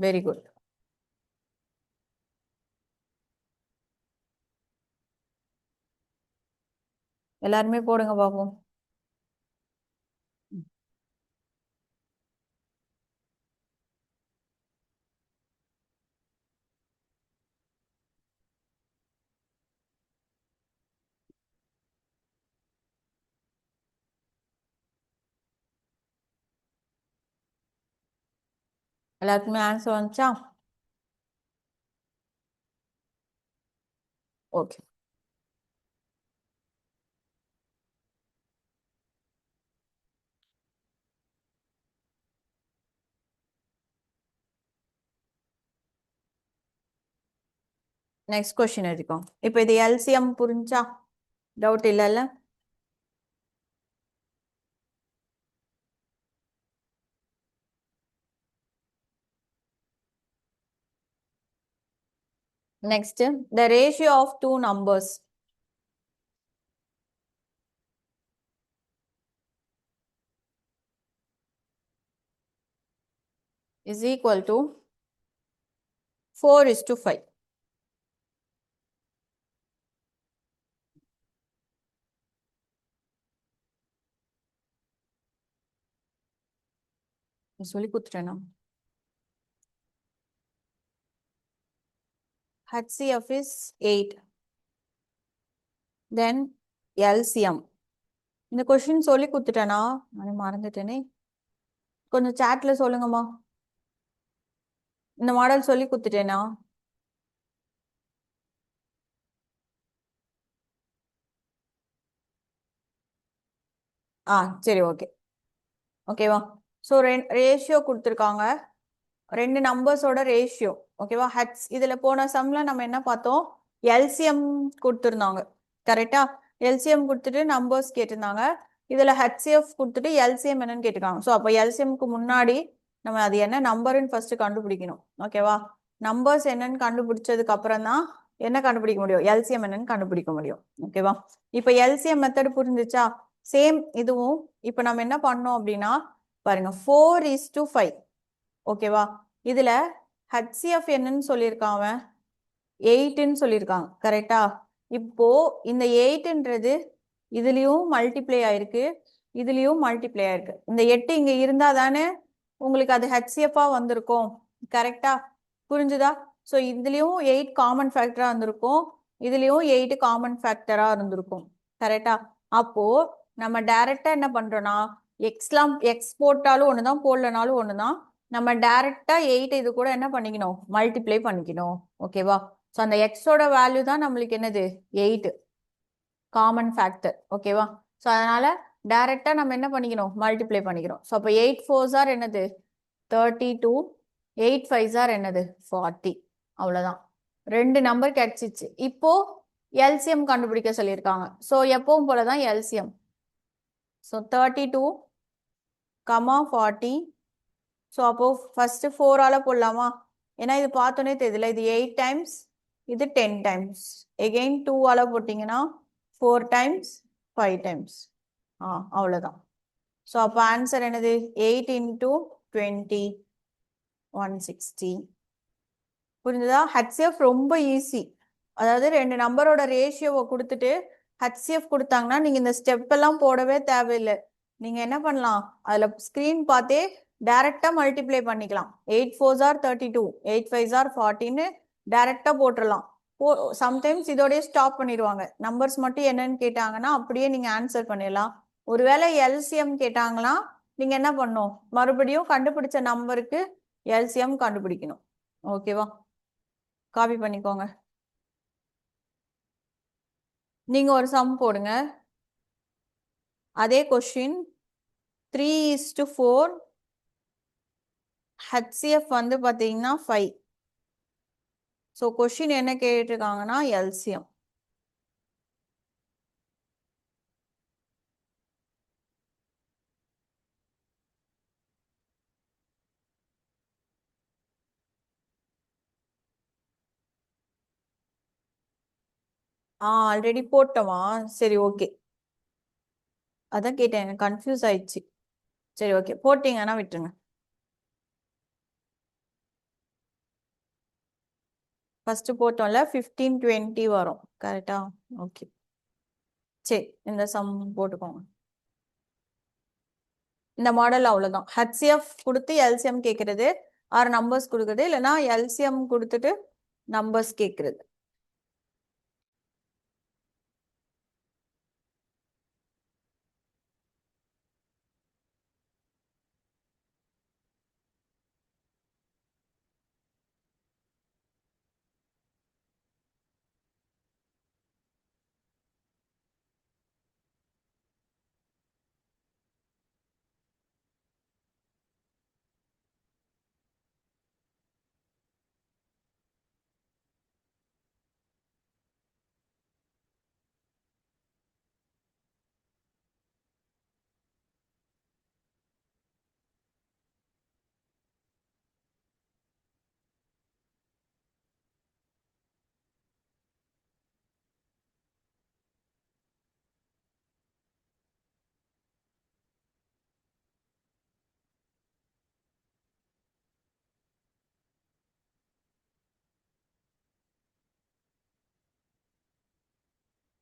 Very good. எல்லாருமே போடுங்க பார்ப்போம். எல்லாருக்குமே ஆன்சர் வந்துச்சா? ஓகே. நெக்ஸ்ட் கொஸ்டின் எடுக்கும். இப்போ இது எல்சிஎம் புரிஞ்சா? டவுட் இல்லைல்ல? Next, the ratio of two numbers is equal to 4:5. சொல்லி கொடுத்துட்டேனா? HCF is 8. Then LCM. இந்த கொஸ்டின் சொல்லி கொடுத்துட்டேனா? நான் மறந்துட்டேனே. கொஞ்சம் சாட்ல சொல்லுங்கம்மா. இந்த மாடல் சொல்லி கொடுத்துட்டேனா? சரி, ஓகே. ஓகேவா? ஸோ ரேஷியோ கொடுத்துருக்காங்க. ரெண்டு நம்பர்ஸோட ரேஷியோ. ஓகேவா? இதுல போன சம்ல நம்ம என்ன பார்த்தோம்? எல்சிஎம் கொடுத்துருந்தாங்க. கரெக்டா? எல்சிஎம் கொடுத்துட்டு நம்பர்ஸ் கேட்டிருந்தாங்க. இதுல ஹெச்சிஎஃப் கொடுத்துட்டு எல்சிஎம் என்னன்னு கேட்டிருக்காங்க. ஸோ அப்போ எல்சிஎம்க்கு முன்னாடி நம்ம அது என்ன நம்பர்னு ஃபர்ஸ்ட் கண்டுபிடிக்கணும். ஓகேவா? நம்பர்ஸ் என்னன்னு கண்டுபிடிச்சதுக்கு அப்புறம் தான் என்ன கண்டுபிடிக்க முடியும்? எல்சிஎம் என்னன்னு கண்டுபிடிக்க முடியும். ஓகேவா? இப்போ எல்சிஎம் மெத்தட் புரிஞ்சுச்சா? சேம் இதுவும் இப்போ நம்ம என்ன பண்ணோம் அப்படின்னா பாருங்க, 4:5. ஓகேவா? இதுல ஹெச்சிஎஃப் என்னன்னு சொல்லியிருக்கான், 8ன்னு சொல்லியிருக்காங்க. கரெக்டா? இப்போ இந்த 8ன்றது இதுலயும் மல்டிப்ளை ஆயிருக்கு, இதுலயும் மல்டிப்ளை ஆயிருக்கு. இந்த 8 இங்க இருந்தா தானே உங்களுக்கு அது ஹெச்சிஎஃபா வந்திருக்கும். கரெக்டா? புரிஞ்சுதா? ஸோ இதுலயும் 8 காமன் ஃபேக்டரா இருந்திருக்கும், இதுலயும் 8 காமன் ஃபேக்டரா இருந்திருக்கும். கரெக்டா? அப்போ நம்ம டைரக்டா என்ன பண்றோம்னா, எக்ஸ் போட்டாலும் ஒண்ணுதான், போடலனாலும் ஒண்ணுதான். நம்ம டைரக்டா 8 இது கூட என்ன பண்ணிக்கணும்? மல்டிப்ளை பண்ணிக்கணும். ஓகேவா? ஸோ அந்த எக்ஸோட வேல்யூ தான் நம்மளுக்கு என்னது? 8 காமன் ஃபேக்டர். ஓகேவா? ஸோ அதனால டைரக்டா நம்ம என்ன பண்ணிக்கணும்? மல்டிப்ளை பண்ணிக்கிறோம். ஸோ அப்போ 8 4s ஆர் என்னது? 32. 8 5s ஆர் என்னது? 40. அவ்வளோதான். ரெண்டு நம்பர் கிடைச்சிச்சு. இப்போ எல்சிஎம் கண்டுபிடிக்க சொல்லியிருக்காங்க. ஸோ எப்பவும் போலதான் எல்சிஎம். ஸோ 32, 40. ஸோ அப்போ ஃபர்ஸ்ட் 4ஆல போடலாமா? ஏன்னா இது பார்த்தோன்னே தெரியல. இது 8 டைம்ஸ், இது 10 டைம்ஸ். எகெயின் 2ஆல போட்டிங்கன்னா 4 டைம்ஸ், 5 டைம்ஸ். அவ்வளோதான். ஸோ அப்போ ஆன்சர் என்னது? 8 × 20, 160. புரிஞ்சுதா? ஹெச்சிஎஃப் ரொம்ப ஈஸி. அதாவது ரெண்டு நம்பரோட ரேஷியோவை கொடுத்துட்டு ஹெச்சிஎஃப் கொடுத்தாங்கன்னா நீங்க இந்த ஸ்டெப் எல்லாம் போடவே தேவையில்லை. நீங்க என்ன பண்ணலாம்? அதுல ஸ்கிரீன் பார்த்தே டைரக்டா மல்டிப்ளை பண்ணிக்கலாம். 8 4s ஆர் 32, 8 5s ஆர் 40ன்னு டைரக்டா போட்டுடலாம். சம்டைம்ஸ் இதோடய ஸ்டாப் பண்ணிடுவாங்க. நம்பர்ஸ் மட்டும் என்னன்னு கேட்டாங்கன்னா அப்படியே நீங்க ஆன்சர் பண்ணிடலாம். ஒருவேளை எல்சிஎம் கேட்டாங்களா நீங்க என்ன பண்ணும்? மறுபடியும் கண்டுபிடிச்ச நம்பருக்கு எல்சிஎம் கண்டுபிடிக்கணும். ஓகேவா? காப்பி பண்ணிக்கோங்க. நீங்க ஒரு சம் போடுங்க. அதே கொஸ்டின் 3:4. ஹெச்சிஎஃப் வந்து பாத்தீங்கன்னா 5. ஸோ கொஸ்டின் என்ன கேட்டிருக்காங்கன்னா எல்சிஎம். ஆல்ரெடி போட்டோமா? சரி, ஓகே. அதான் கேட்டேன், எனக்கு கன்ஃபியூஸ் ஆயிடுச்சு. சரி, ஓகே, போட்டீங்கன்னா விட்டுருங்க. ஃபர்ஸ்ட் போட்டோம்ல 15 20 வரும். கரெக்டா? ஓகே, சரி, இந்த சம் போட்டுக்கோங்க. இந்த மாடல் அவ்வளவுதான். ஹெச்சிஎஃப் கொடுத்து எல்சிஎம் கேட்கறது, ஆர் நம்பர்ஸ் கொடுக்குறது, இல்லைன்னா எல்சிஎம் கொடுத்துட்டு நம்பர்ஸ் கேட்கறது.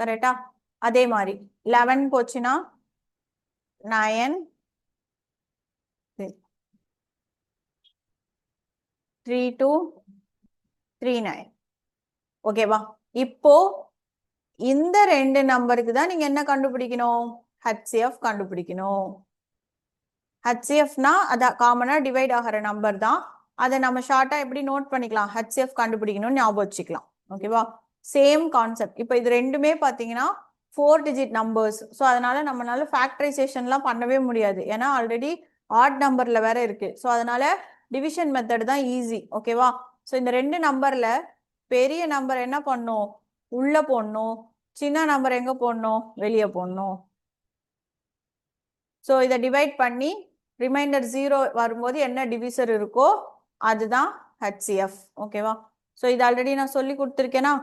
கரெக்டா? அதே மாதிரி 11 போச்சுன்னா 9 3 2 3 9. ஓகேவா? இப்போ இந்த ரெண்டு நம்பருக்கு தான் நீங்க என்ன கண்டுபிடிக்கணும்? HCF கண்டுபிடிக்கணும். HCFனா அதான் காமனா டிவைட் ஆகிற நம்பர் தான். அதை நம்ம ஷார்ட்டா எப்படி நோட் பண்ணிக்கலாம்? HCF கண்டுபிடிக்கணும்னு ஞாபகம் வச்சுக்கலாம். ஓகேவா? Same concept. இப்போ இது ரெண்டுமே பார்த்தீங்கன்னா 4 டிஜிட் நம்பர்ஸ். ஸோ அதனால நம்மளால ஃபேக்டரைசேஷன்லாம் பண்ணவே முடியாது. ஏன்னா ஆல்ரெடி ஆட் நம்பர்ல வேற இருக்கு. ஸோ அதனால டிவிஷன் மெத்தட் தான் ஈஸி. ஓகேவா? ஸோ இந்த ரெண்டு நம்பர்ல பெரிய நம்பர் என்ன பண்ணும்? உள்ள போடணும். சின்ன நம்பர் எங்க போடணும்? வெளியே போடணும். ஸோ இதை டிவைட் பண்ணி ரிமைண்டர் 0 வரும்போது என்ன டிவிசர் இருக்கோ அதுதான் HCF. ஓகேவா? ஸோ இது ஆல்ரெடி நான் சொல்லி கொடுத்துருக்கேனா?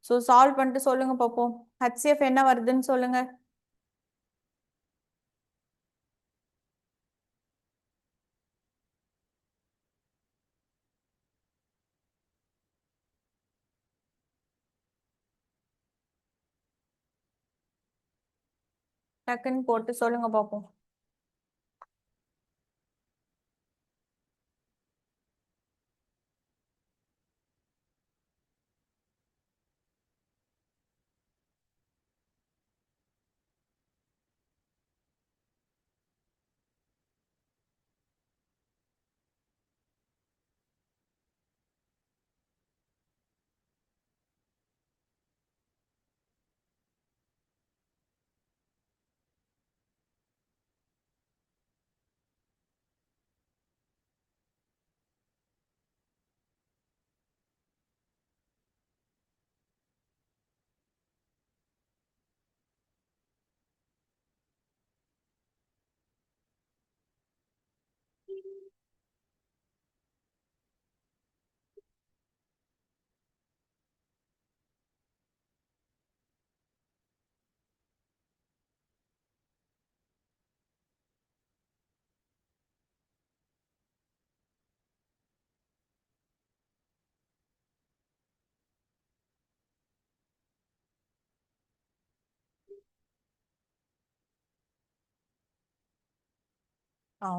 ஸோ சால்வ் பண்ணிட்டு சொல்லுங்க பார்ப்போம். HCF என்ன வருதுன்னு சொல்லுங்க. டக்குன்னு போட்டு சொல்லுங்க பார்ப்போம்.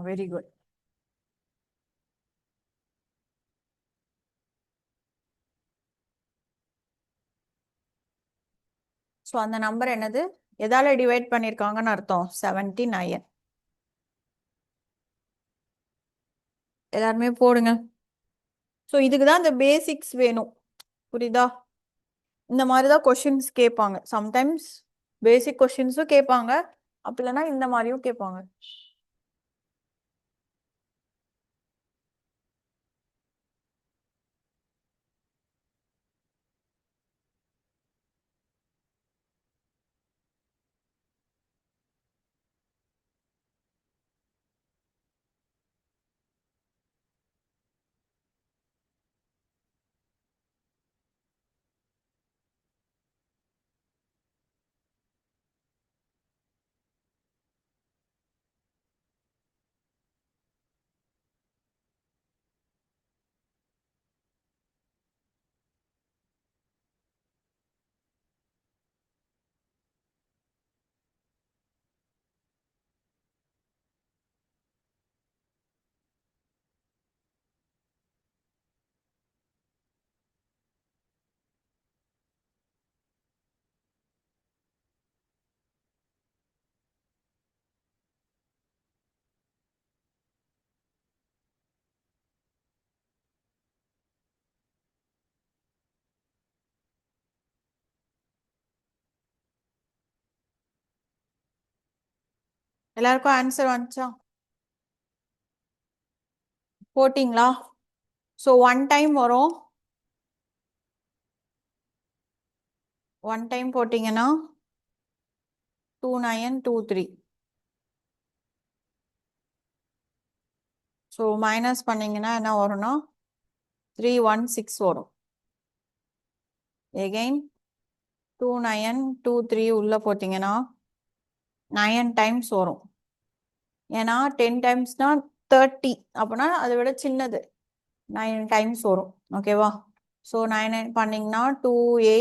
Very good. ஸோ அந்த நம்பர் என்னது? எதால டிவைட் பண்ணியிருக்காங்கன்னு அர்த்தம்? 79. எல்லாருமே போடுங்க. ஸோ இதுக்கு தான் இந்த பேசிக்ஸ் வேணும். புரியுதா? இந்த மாதிரி தான் கொஷின்ஸ் கேட்பாங்க. சம்டைம்ஸ் பேசிக் கொஷின்ஸும் கேட்பாங்க, அப்படி இல்லைன்னா இந்த மாதிரியும் கேட்பாங்க. எல்லாருக்கும் ஆன்சர் வந்துச்சா? போட்டிங்களா? ஸோ ஒன் டைம் வரும். ஒன் டைம் போட்டிங்கன்னா 2923. ஸோ மைனஸ் பண்ணீங்கன்னா என்ன வரும்னா 316 வரும். எகெயின் 2923 உள்ள போட்டிங்கன்னா 9 டைம்ஸ் வரும். ஏன்னா 10 டைம்ஸ்னா 30, அப்படின்னா அதை விட சின்னது 9 டைம்ஸ் வரும். ஓகேவா? ஸோ 9 பண்ணிங்கன்னா 28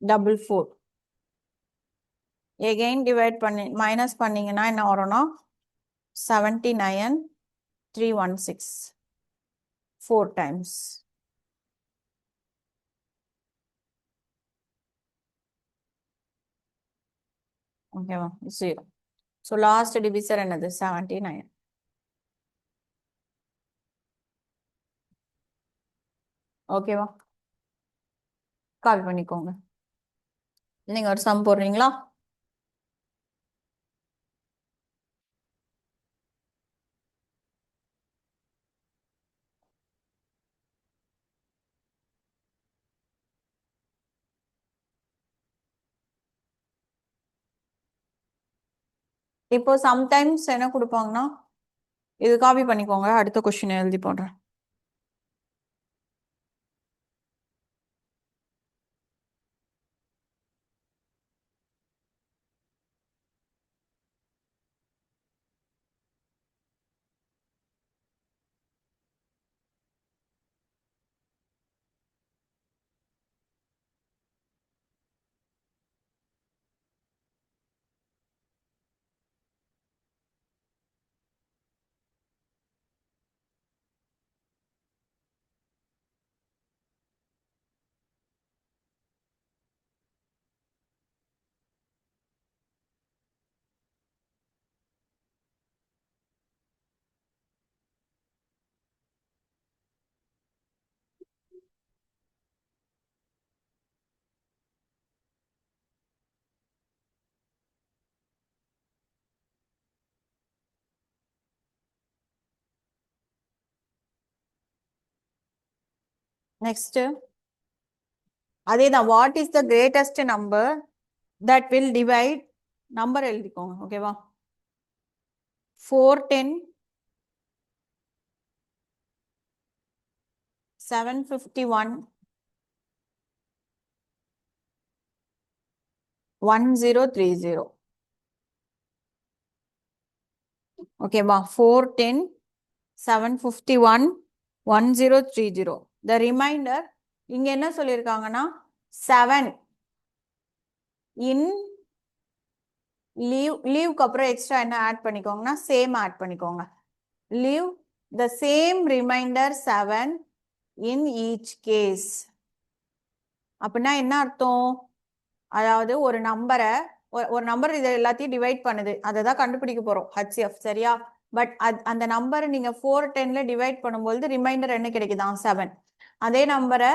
444. எகெயின் டிவைட் பண்ணி மைனஸ் பண்ணீங்கன்னா என்ன வரும்னா 79,316 4 times. ஓகேவா 0. ஸோ லாஸ்ட் டிவிசர் என்னது 79. ஓகேவா கால் பண்ணிக்கோங்க. நீங்க ஒரு சம் போடுறீங்களா? இப்போ சம்டைம்ஸ் என்ன கொடுப்பாங்கன்னா இது காப்பி பண்ணிக்கோங்க, அடுத்த கொஸ்டின் எழுதி போடுறேன். நெக்ஸ்ட் அதேதான், what is the greatest number that will divide, number எழுதிக்கோங்க. ஓகேவா 410 751 1030. ஓகேவா 410 751 1030. த ரிமைண்டர் இங்க என்ன சொல்லியிருக்காங்கன்னா 7 இன் லீவ்க்கு அப்புறம் எக்ஸ்ட்ரா என்ன ஆட் பண்ணிக்கோங்கன்னா சேம் ஆட் பண்ணிக்கோங்க. Leave the same remainder 7 in each case. அப்படின்னா என்ன அர்த்தம்? அதாவது ஒரு நம்பர் இதை எல்லாத்தையும் டிவைட் பண்ணுது, அதை தான் கண்டுபிடிக்க போறோம் HCF, சரியா? பட் அந்த நம்பரை நீங்க 410ல டிவைட் பண்ணும்போது ரிமைண்டர் என்ன கிடைக்குதான் 7. அதே நம்பரை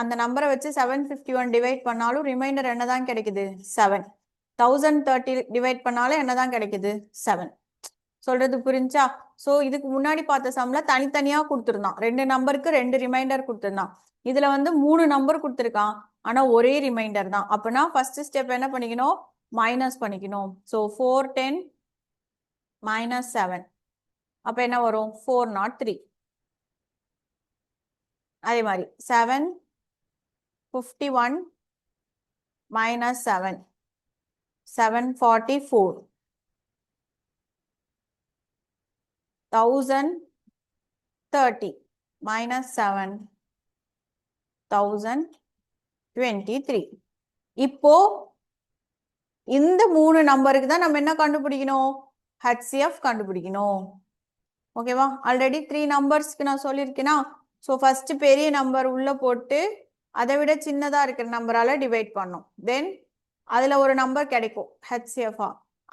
அந்த நம்பரை வச்சு 751 டிவைட் பண்ணாலும் ரிமைண்டர் என்னதான் கிடைக்குது 7. 1030 டிவைட் பண்ணாலும் என்னதான் கிடைக்குது 7. சொல்றது புரிஞ்சா? சோ இதுக்கு முன்னாடி பார்த்த சம்ல தனித்தனியா கொடுத்துருந்தான், 2 நம்பருக்கு 2 ரிமைண்டர் கொடுத்துருந்தான். இதுல வந்து 3 நம்பர் கொடுத்துருக்கான், ஆனா ஒரே ரிமைண்டர் தான். அப்படின்னா ஃபர்ஸ்ட் ஸ்டெப் என்ன பண்ணிக்கணும், மைனஸ் பண்ணிக்கணும். ஸோ 410 மைனஸ் 7, அப்ப என்ன வரும் 403. அதே மாதிரி 751 மைனஸ் 7 744. 1030 minus 7 1023. இப்போ இந்த 3 நம்பருக்கு தான் நம்ம என்ன கண்டுபிடிக்கணும், HCF கண்டுபிடிக்கணும். ஓகேவா? ஆல்ரெடி 3 நம்பர்ஸ்க்கு நான் சொல்லியிருக்கேனா. ஸோ ஃபர்ஸ்ட் பெரிய நம்பர் உள்ள போட்டு அதை விட சின்னதா இருக்கிற நம்பரால டிவைட் பண்ணும். தென் அதுல ஒரு நம்பர் கிடைக்கும் HCF.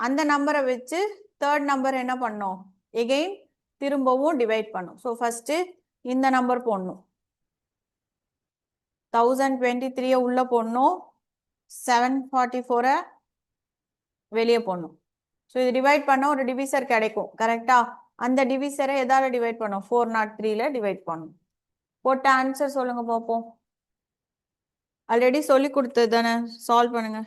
அந்த நம்பரை வச்சு தேர்ட் நம்பர் என்ன பண்ணும், எகெயின் திரும்பவும் டிவைட் பண்ணும். ஸோ ஃபர்ஸ்ட் இந்த நம்பர் போடணும், 1023 உள்ள போடணும், 744 வெளியே போடணும். ஸோ இது டிவைட் பண்ண ஒரு டிவிசர் கிடைக்கும், கரெக்டா? அந்த டிவிசரை எதால டிவைட் பண்ணும், 403ல டிவைட் பண்ணும். போட்ட ஆன்சர் சொல்லுங்க பார்ப்போம். ஆல்ரெடி சொல்லி கொடுத்தது தானே, சால்வ் பண்ணுங்க.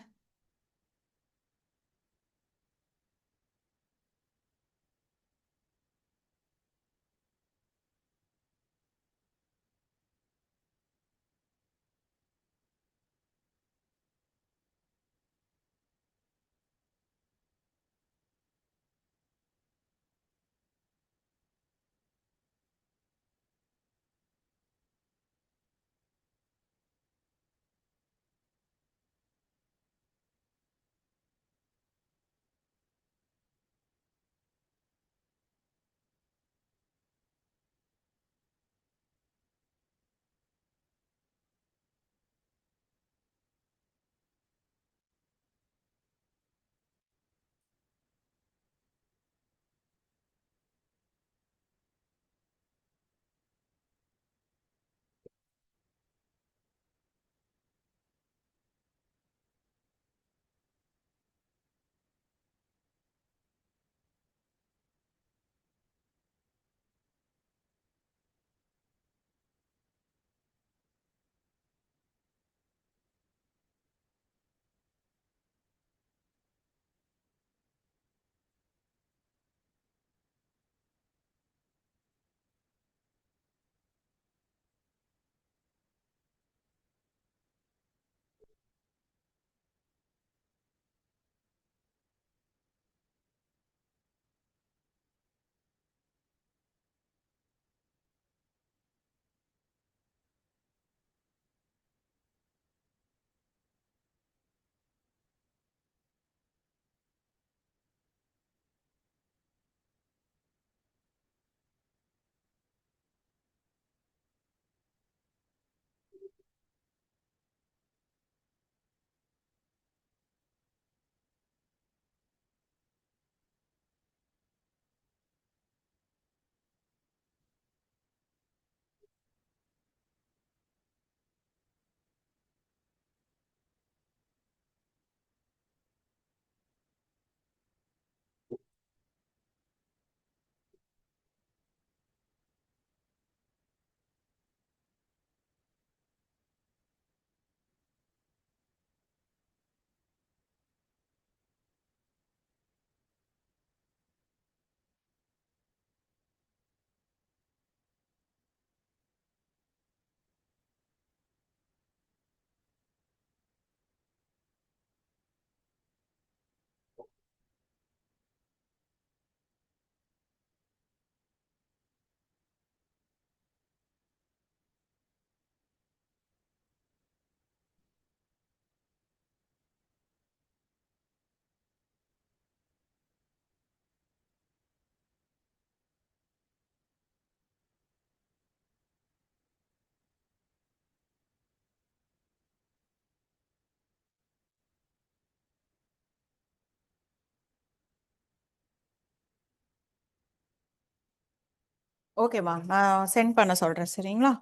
ஓகேவா, நான் சென்ட் பண்ண சொல்கிறேன். சரிங்களா?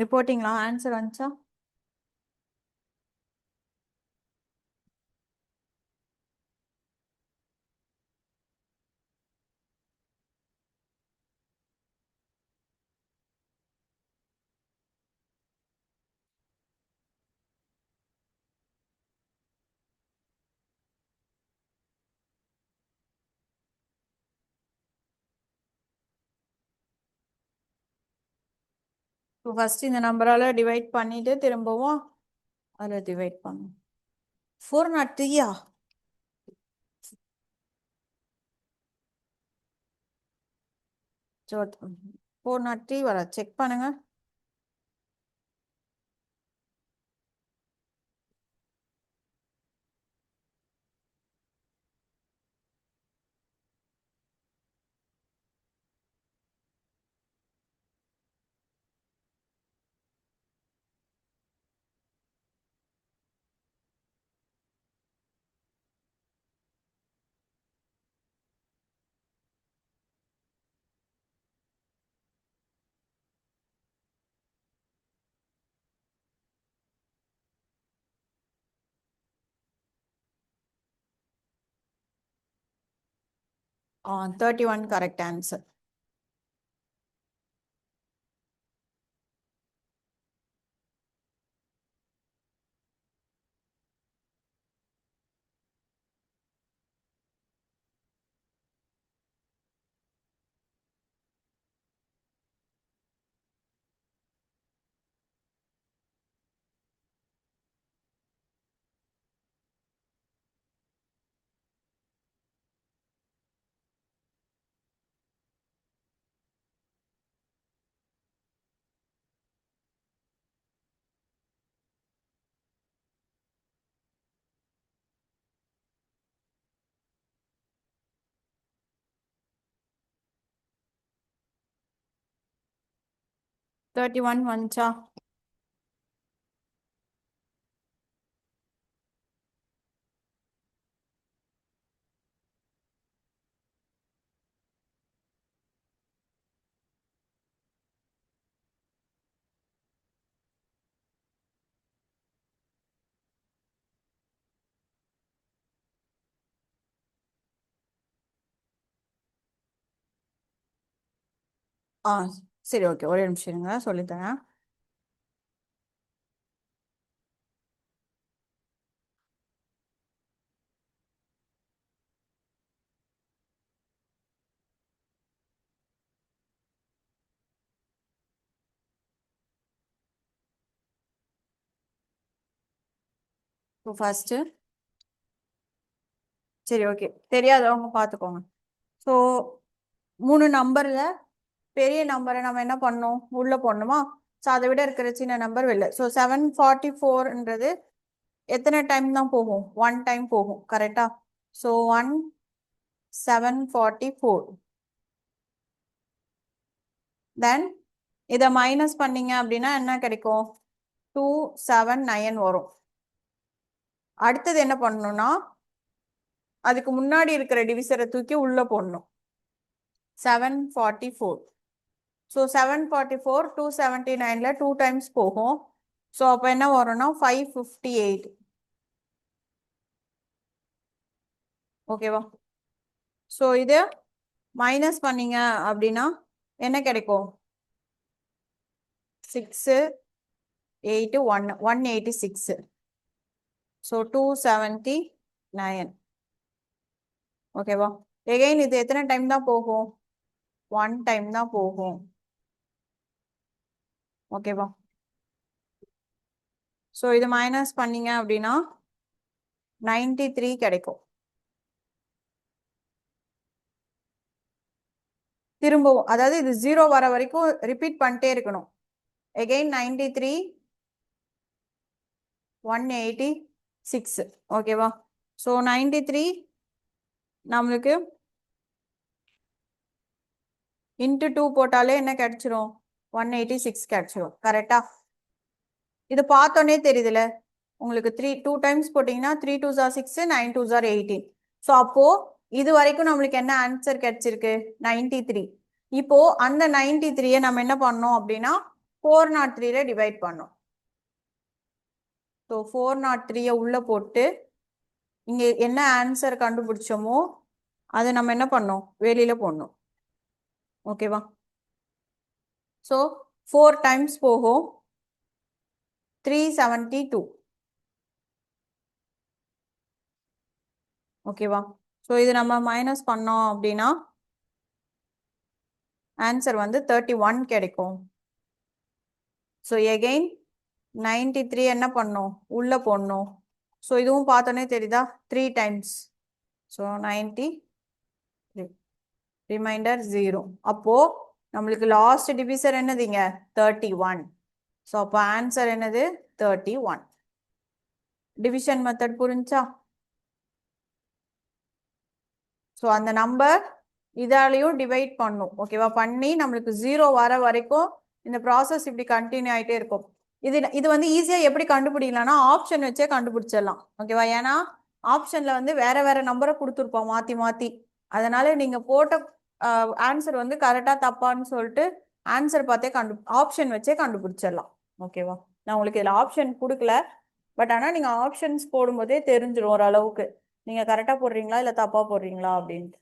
ரிப்போர்ட்டிங்களா? ஆன்சர் வந்துச்சா? ஸோ ஃபஸ்ட்டு இந்த நம்பரால் டிவைட் பண்ணிவிட்டு திரும்பவும் அதில் டிவைட் பண்ணும். 403யா? 403 வர செக் பண்ணுங்க. ஆ 31 கரெக்ட் ஆன்சர். தேர்ட்டி ஒன் வந்துச்சா? ஆ சரி, ஓகே, ஒரே நிமிஷம் இருங்க, சொல்லித்தரேன். ஸோ ஃபஸ்ட்டு, சரி ஓகே, தெரியாதவங்க பார்த்துக்கோங்க. ஸோ 3 நம்பரில் பெரிய நம்பரை நம்ம என்ன பண்ணோம், உள்ளே போடணுமா? ஸோ அதை விட இருக்கிற சின்ன நம்பர் வெளில. ஸோ 744ன்றது எத்தனை டைம் தான் போகும்? 1 டைம் போகும், கரெக்டா? ஸோ 1 744. தென் இதை மைனஸ் பண்ணீங்க அப்படின்னா என்ன கிடைக்கும்? 279 வரும். அடுத்தது என்ன பண்ணணும்னா, அதுக்கு முன்னாடி இருக்கிற டிவிசரை தூக்கி உள்ள போடணும். 744. ஸோ 744 279ல 2 டைம்ஸ் போகும். ஸோ அப்போ என்ன வரும்னா 558. ஓகேவா? ஸோ இது மைனஸ் பண்ணீங்க அப்படின்னா என்ன கிடைக்கும்? 6 8 1 186. ஸோ 279. ஓகேவா? எகைன் இது எத்தனை டைம் தான் போகும்? 1 டைம் தான் போகும். ஓகேவா? ஸோ இது மைனஸ் பண்ணீங்க அப்படின்னா 93 கிடைக்கும். திரும்பவும், அதாவது இது 0 வர வரைக்கும் ரிப்பீட் பண்ணிட்டே இருக்கணும். எகைன் 93 186. ஓகேவா? ஸோ 93 நம்மளுக்கு இன்ட்டு 2 போட்டாலே என்ன கிடைச்சிரும்? 186 கிடைச்சிரும், கரெக்டா? இது பார்த்தோன்னே தெரியுதுல உங்களுக்கு. 2 டைம்ஸ் போட்டிங்கன்னா 3 2s are 6, 9 2s are 18. So அப்போ இது வரைக்கும் நம்மளுக்கு என்ன ஆன்சர் கிடைச்சிருக்கு 93. இப்போ அந்த 93 நம்ம என்ன பண்ணோம் அப்படின்னா 403 டிவைட் பண்ணோம். ஸோ 403 உள்ள போட்டு இங்க என்ன ஆன்சர் கண்டுபிடிச்சோமோ அதை நம்ம என்ன பண்ணோம் வெளியில போடணும். ஓகேவா? ஸோ 4 டைம்ஸ் போகும் 372. ஓகேவா? ஸோ இது நம்ம மைனஸ் பண்ணோம் அப்படின்னா ஆன்சர் வந்து 31 கிடைக்கும். ஸோ எகெயின் 93 என்ன பண்ணும் உள்ள போடணும். ஸோ இதுவும் பார்த்தோன்னே தெரியுதா 3 டைம்ஸ். So 90 reminder 0. அப்போ நம்மளுக்கு லாஸ்ட் டிவிசர் என்னதுங்க 31. ஸோ அப்போ ஆன்சர் என்னது 31. டிவிஷன் மெத்தட் புரிஞ்சா? ஸோ அந்த நம்பர் இதாலையும் டிவைட் பண்ணும். ஓகேவா? பண்ணி நம்மளுக்கு 0 வர வரைக்கும் இந்த ப்ராசஸ் இப்படி கண்டினியூ ஆகிட்டே இருக்கும். இது வந்து ஈஸியாக எப்படி கண்டுபிடிக்கலாம்னா ஆப்ஷன் வச்சே கண்டுபிடிச்சிடலாம். ஓகேவா? ஏன்னா ஆப்ஷன்ல வந்து வேற வேற நம்பரை கொடுத்துருப்போம் மாற்றி மாற்றி. அதனால நீங்கள் போட்ட ஆன்சர் வந்து கரெக்டாக தப்பான்னு சொல்லிட்டு ஆன்சர் பார்த்தே ஆப்ஷன் வச்சே கண்டுபிடிச்சிடலாம். ஓகேவா? நான் உங்களுக்கு இதில் ஆப்ஷன் கொடுக்கல, பட் ஆனால் நீங்கள் ஆப்ஷன்ஸ் போடும்போதே தெரிஞ்சிடும் ஓரளவுக்கு நீங்கள் கரெக்டாக போடுறீங்களா இல்லை தப்பாக போடுறீங்களா அப்படின்ட்டு.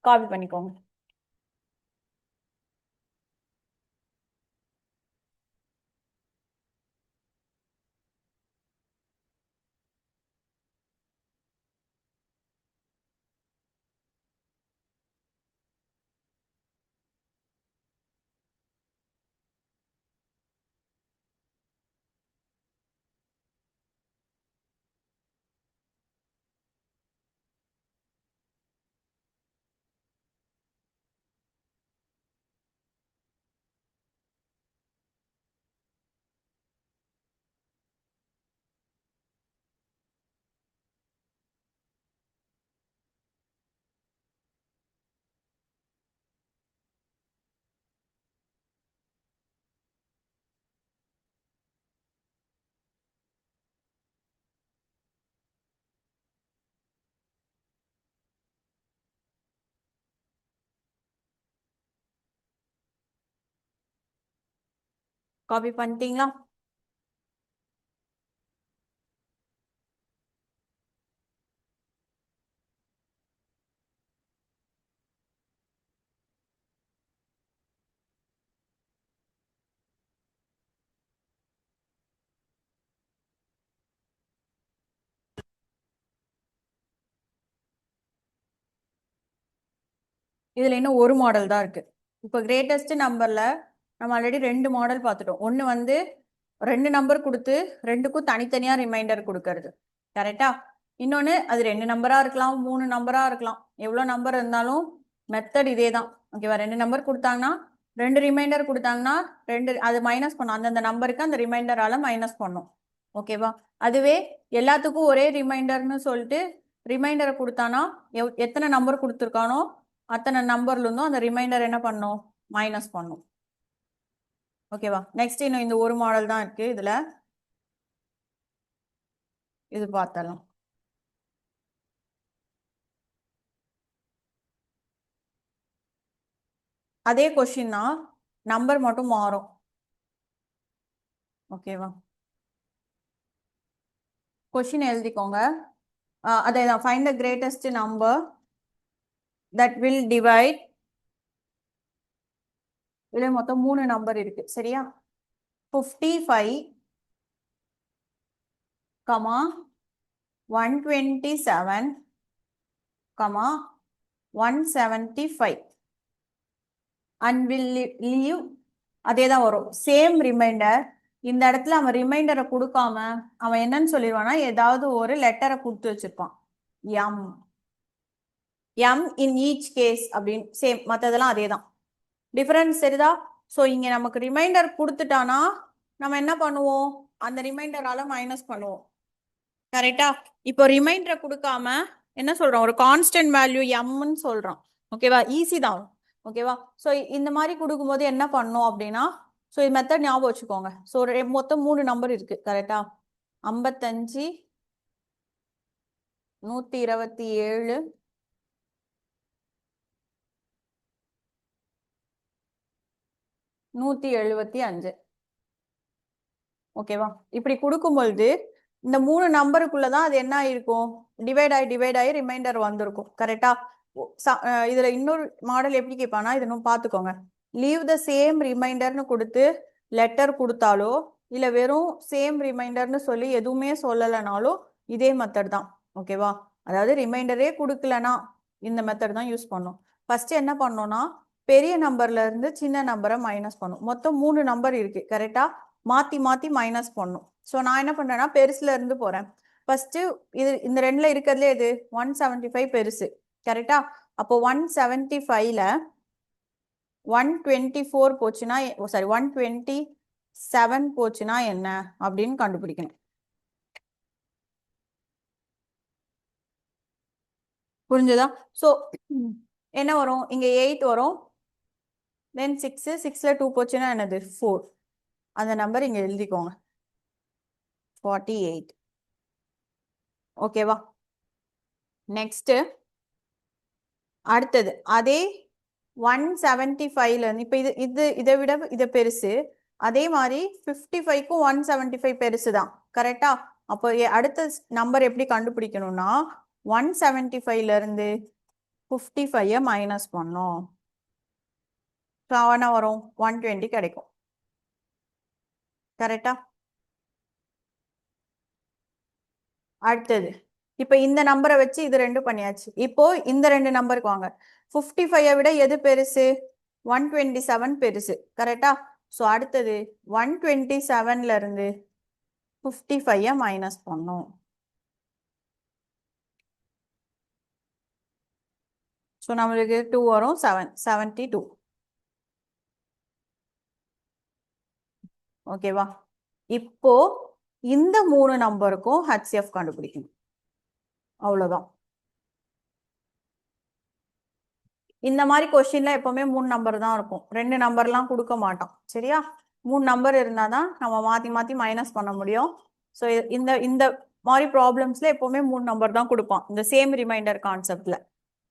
காப்பி பண்ணிக்கோங்க. காப்பி பண்ணிட்டீங்களா? இதுல இன்னும் ஒரு மாடல் தான் இருக்கு. இப்போ கிரேட்டஸ்ட் நம்பர்ல நம்ம ஆல்ரெடி 2 மாடல் பார்த்துட்டோம். ஒன்று வந்து 2 நம்பர் கொடுத்து 2க்கும் தனித்தனியா ரிமைண்டர் கொடுக்கறது, கரெக்டா? இன்னொன்று அது 2 நம்பரா இருக்கலாம், 3 நம்பரா இருக்கலாம், எவ்வளோ நம்பர் இருந்தாலும் மெத்தட் இதே தான். ஓகேவா? 2 நம்பர் கொடுத்தாங்கன்னா 2 ரிமைண்டர் கொடுத்தாங்கன்னா 2 அது மைனஸ் பண்ணும், அந்தந்த நம்பருக்கு அந்த ரிமைண்டரால மைனஸ் பண்ணும். ஓகேவா? அதுவே எல்லாத்துக்கும் ஒரே ரிமைண்டர்னு சொல்லிட்டு ரிமைண்டரை கொடுத்தானா எத்தனை நம்பர் கொடுத்துருக்கானோ அத்தனை நம்பர்ல இருந்தும் அந்த ரிமைண்டர் என்ன பண்ணும் மைனஸ் பண்ணும். ஓகேவா? நெக்ஸ்ட் இன்னும் இந்த ஒரு மாடல் தான் இருக்கு. இதுல இது பார்த்தலாம். அதே கொஸ்டின் தான், நம்பர் மட்டும் மாறும். ஓகேவா? கொஸ்டின் எழுதிக்கோங்க. அதே தான், find the greatest number that will divide. இதுல மொத்தம் 3 நம்பர் இருக்கு, சரியா? 55, 127, 175 and will leave. அதே தான் வரும், சேம் ரிமைண்டர். இந்த இடத்துல அவன் ரிமைண்டரை கொடுக்காம அவன் என்னன்னு சொல்லிடுவான்னா ஏதாவது ஒரு லெட்டரை கொடுத்து வச்சிருப்பான், M M in each case அப்படின்னு. சேம், மற்றதெல்லாம் அதே தான். டிஃபரன்ஸ் தெரியுதா? ஸோ இங்கே நமக்கு ரிமைண்டர் கொடுத்துட்டானா நம்ம என்ன பண்ணுவோம், அந்த ரிமைண்டரால மைனஸ் பண்ணுவோம், கரெக்டா? இப்போ ரிமைண்டரை கொடுக்காம என்ன சொல்றோம், ஒரு கான்ஸ்டன்ட் வேல்யூ எம்னு சொல்றோம். ஓகேவா? ஈஸி தான். ஓகேவா? ஸோ இந்த மாதிரி கொடுக்கும்போது என்ன பண்ணோம் அப்படின்னா, ஸோ இது மெத்தட் ஞாபகம் வச்சுக்கோங்க. ஸோ மொத்தம் 3 நம்பர் இருக்கு, கரெக்டா? 55, 127 175. ஓகேவா? இப்படி கொடுக்கும் பொழுது இந்த 3 நம்பருக்குள்ளதான் அது என்ன ஆயிருக்கும், டிவைட் ஆகி ரிமைண்டர் வந்திருக்கும். கரெக்டா? இதுல இன்னொரு மாடல் எப்படி கேட்பானா, இது இன்னும் பாத்துக்கோங்க. லீவ் த சேம் ரிமைண்டர்னு கொடுத்து லெட்டர் கொடுத்தாலோ இல்ல வெறும் சேம் ரிமைண்டர்னு சொல்லி எதுவுமே சொல்லலைனாலும் இதே மெத்தட் தான். ஓகேவா? அதாவது ரிமைண்டரே கொடுக்கலனா இந்த மெத்தட் தான் யூஸ் பண்ணும். ஃபர்ஸ்ட் என்ன பண்ணோம்னா, பெரிய நம்பர்ல இருந்து சின்ன நம்பரை மைனஸ் பண்ணும். மொத்தம் 3 நம்பர் இருக்கு. கரெக்டா? மாத்தி மாத்தி மைனஸ் பண்ணும். ஸோ நான் என்ன பண்றேன்னா பெருசுல இருந்து போறேன். ஃபர்ஸ்ட் இது இந்த ரெண்டுல இருக்கிறதுல எது 175 பெருசு. கரெக்டா? அப்போ 175ல 124 போச்சுன்னா, சாரி 127 போச்சுன்னா என்ன அப்படின்னு கண்டுபிடிக்கணும். புரிஞ்சுதா? ஸோ என்ன வரும், இங்க 8 வரும், தென் 6, 6ல 2 போச்சுன்னா என்னது 4. அந்த நம்பர் இங்க எழுதிக்கோங்க, 48. ஓகேவா? நெக்ஸ்ட் அடுத்தது அதே 175ல இருந்து இப்ப இதை விட இதை பெருசு. அதே மாதிரி 55க்கும் 175 பெருசு தான். கரெக்டா? அப்போ அடுத்த நம்பர் எப்படி கண்டுபிடிக்கணும்னா 175ல இருந்து 55 மைனஸ் பண்ணும். என்ன வரும், 120 கிடைக்கும். கரெக்டா? அடுத்தது இப்ப இந்த நம்பரை வச்சு இது ரெண்டு பண்ணியாச்சு. இப்போ இந்த ரெண்டு நம்பருக்கு வாங்க. 55 விட எது பெருசு, 127 பெருசு. கரெக்டா? ஸோ அடுத்தது 127ல இருந்து 55 மைனஸ் பண்ணும். ஸோ நம்மளுக்கு 2 வரும், 72. ஓகேவா? இப்போ இந்த 3 நம்பருக்கும் HCF கண்டுபிடிக்கணும். அவ்வளவுதான். இந்த மாதிரி கொஸ்டின்ல எப்பவுமே 3 நம்பர் தான் இருக்கும், 2 நம்பர்லாம் கொடுக்க மாட்டோம். சரியா? 3 நம்பர் இருந்தாதான் நம்ம மாத்தி மாத்தி மைனஸ் பண்ண முடியும். ஸோ இந்த இந்த மாதிரி ப்ராப்ளம்ஸ்ல எப்பவுமே 3 நம்பர் தான் கொடுப்பான், இந்த சேம் ரிமைண்டர் கான்செப்ட்ல.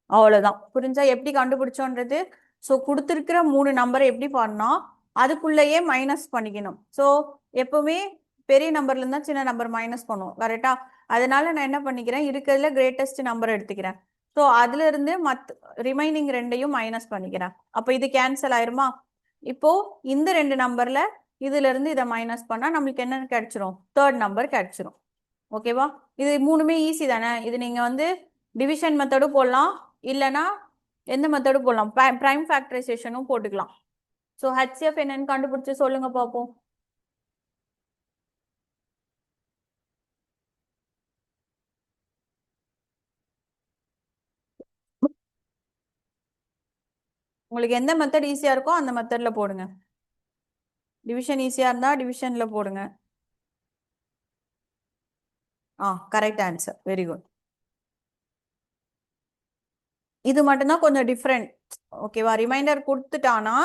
அவ்வளவுதான். புரிஞ்சா எப்படி கண்டுபிடிச்சோன்றது? ஸோ கொடுத்துருக்கிற 3 நம்பரை எப்படி பண்ணா அதுக்குள்ளேயே மைனஸ் பண்ணிக்கணும். ஸோ எப்பவுமே பெரிய நம்பர்ல இருந்தா சின்ன நம்பர் மைனஸ் பண்ணுவோம். கரெக்டா? அதனால நான் என்ன பண்ணிக்கிறேன், இருக்கிறதுல கிரேட்டஸ்ட் நம்பர் எடுத்துக்கிறேன். ஸோ அதுல இருந்து ரிமைனிங் ரெண்டையும் மைனஸ் பண்ணிக்கிறேன். அப்போ இது கேன்சல் ஆயிருமா? இப்போ இந்த 2 நம்பர்ல இதுல இருந்து இதை மைனஸ் பண்ணா நம்மளுக்கு என்ன கிடைச்சிரும், தேர்ட் நம்பர் கிடைச்சிரும். ஓகேவா? இது மூணுமே ஈஸி தானே. இது நீங்க வந்து டிவிஷன் மெத்தடும் போடலாம், இல்லைன்னா எந்த மெத்தடும் போடலாம், பிரைம் ஃபேக்டரைசேஷனும் போட்டுக்கலாம். ஸோ HCF என்னன்னு கண்டுபிடிச்சு சொல்லுங்க பார்ப்போம். உங்களுக்கு எந்த மெத்தட் ஈஸியா இருக்கோ அந்த மெத்தட்ல போடுங்க. டிவிஷன் ஈஸியா இருந்தா டிவிஷன்ல போடுங்க. Correct answer, very good. இது மட்டும்தான் கொஞ்சம் டிஃப்ரெண்ட். ஓகேவா? ரிமைண்டர் கொடுத்துட்டானா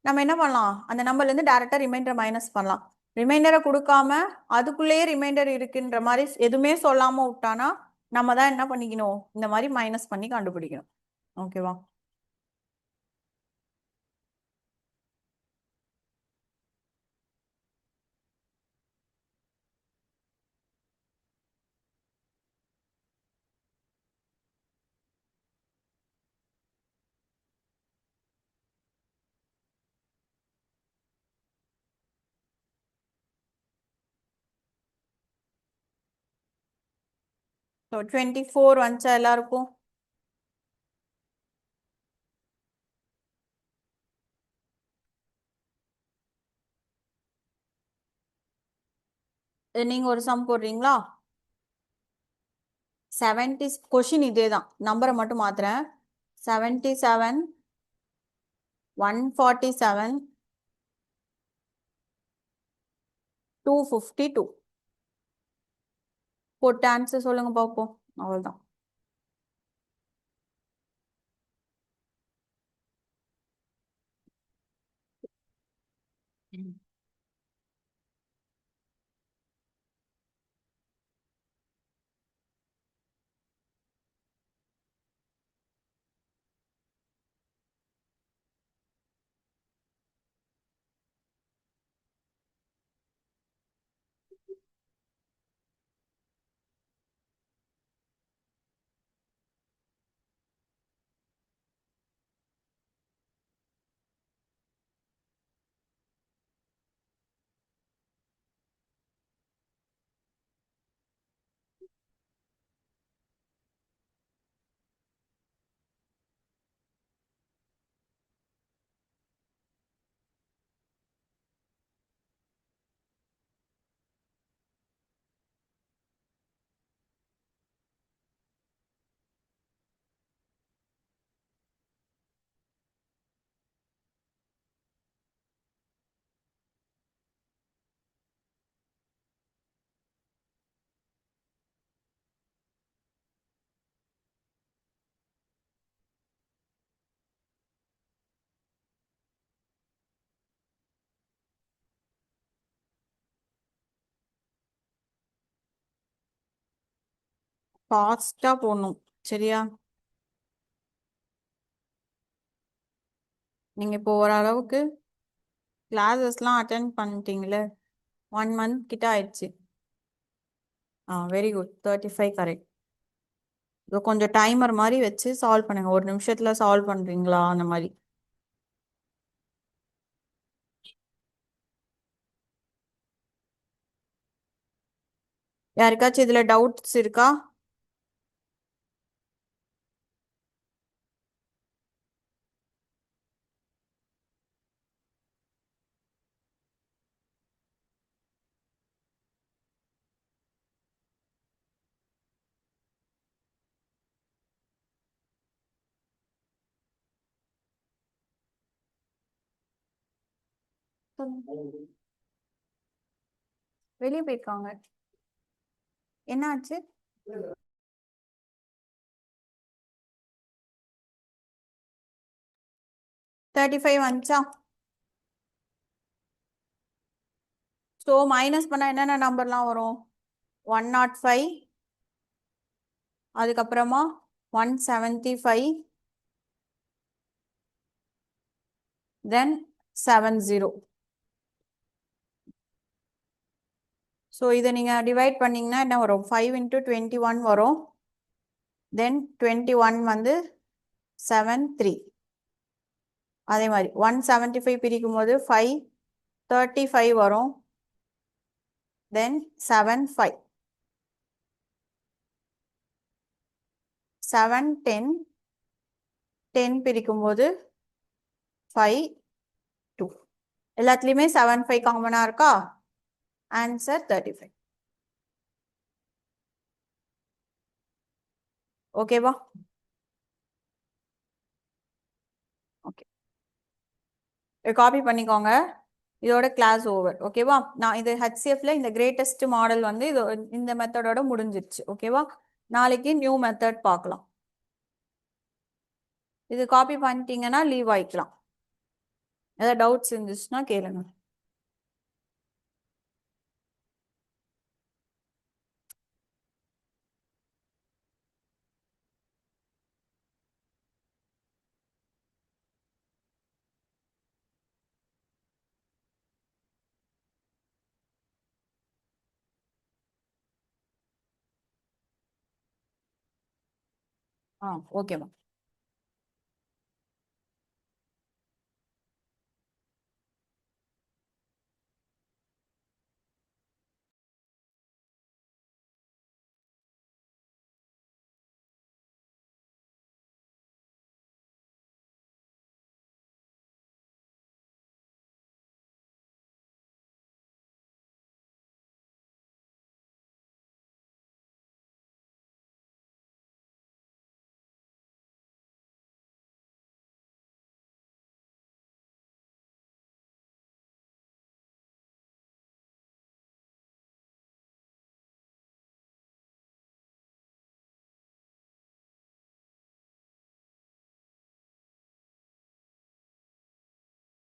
நம்ம என்ன பண்ணலாம், அந்த நம்பர்ல இருந்து டைரக்டா ரிமைண்டர் மைனஸ் பண்ணலாம். ரிமைண்டரை கொடுக்காம அதுக்குள்ளேயே ரிமைண்டர் இருக்குன்ற மாதிரி எதுவுமே சொல்லாம விட்டானா நம்ம தான் என்ன பண்ணிக்கணும், இந்த மாதிரி மைனஸ் பண்ணி கண்டுபிடிக்கணும். ஓகேவா? ஸோ 24 வந்துச்சா எல்லாருக்கும்? நீங்க ஒரு சம் போடுறீங்களா? 70 கொஷின் இதே தான், நம்பரை மட்டும் மாத்துறேன். 77 147 252 போட்டு ஆன்சர் சொல்லுங்க பார்ப்போம். அவ்வளவுதான். ஃபாஸ்டா போடணும் சரியா? நீங்க இப்போ ஓரளவுக்கு கிளாஸஸ்லாம் அட்டென்ட் பண்ணிட்டீங்களே, 1 month கிட்ட ஆயிடுச்சு. Very good, 35 correct. இதோ கொஞ்சம் டைமர் மாதிரி வச்சு சால்வ் பண்ணுங்க. 1 நிமிஷத்துல சால்வ் பண்றீங்களா அந்த மாதிரி. யாருக்காச்சும் இதுல டவுட்ஸ் இருக்கா? வெளியே போயிருக்காங்க. என்ன ஆச்சு? 35 வந்துச்சா? ஸோ மைனஸ் பண்ணா என்னென்ன நம்பர்லாம் வரும்? 105, அதுக்கப்புறமா 175, தென் 70. ஸோ இதை நீங்கள் டிவைட் பண்ணிங்கன்னா என்ன வரும்? 5 × 21 வரும். தென் 21 வந்து 73. அதே மாதிரி 175 பிரிக்கும் போது 535 வரும். தென் 75, 7 10, 10 பிரிக்கும் போது 5 2. எல்லாத்துலேயுமே 75 காமனாக இருக்கா? ஆன்சர் 35. ஓகேவா? ஓகே, காப்பி பண்ணிக்கோங்க. இதோட கிளாஸ் ஓவர். ஓகேவா? நான் இது ஹெச்சிஎஃப்ல இந்த கிரேட்டஸ்ட் மாடல் வந்து இது இந்த மெத்தடோட முடிஞ்சிருச்சு. ஓகேவா? நாளைக்கு நியூ மெத்தட் பார்க்கலாம். இது காப்பி பண்ணிட்டீங்கன்னா லீவ் ஆயிக்கலாம். ஏதாவது டவுட்ஸ் இருந்துச்சுன்னா கேளுங்க. ஓகேவா?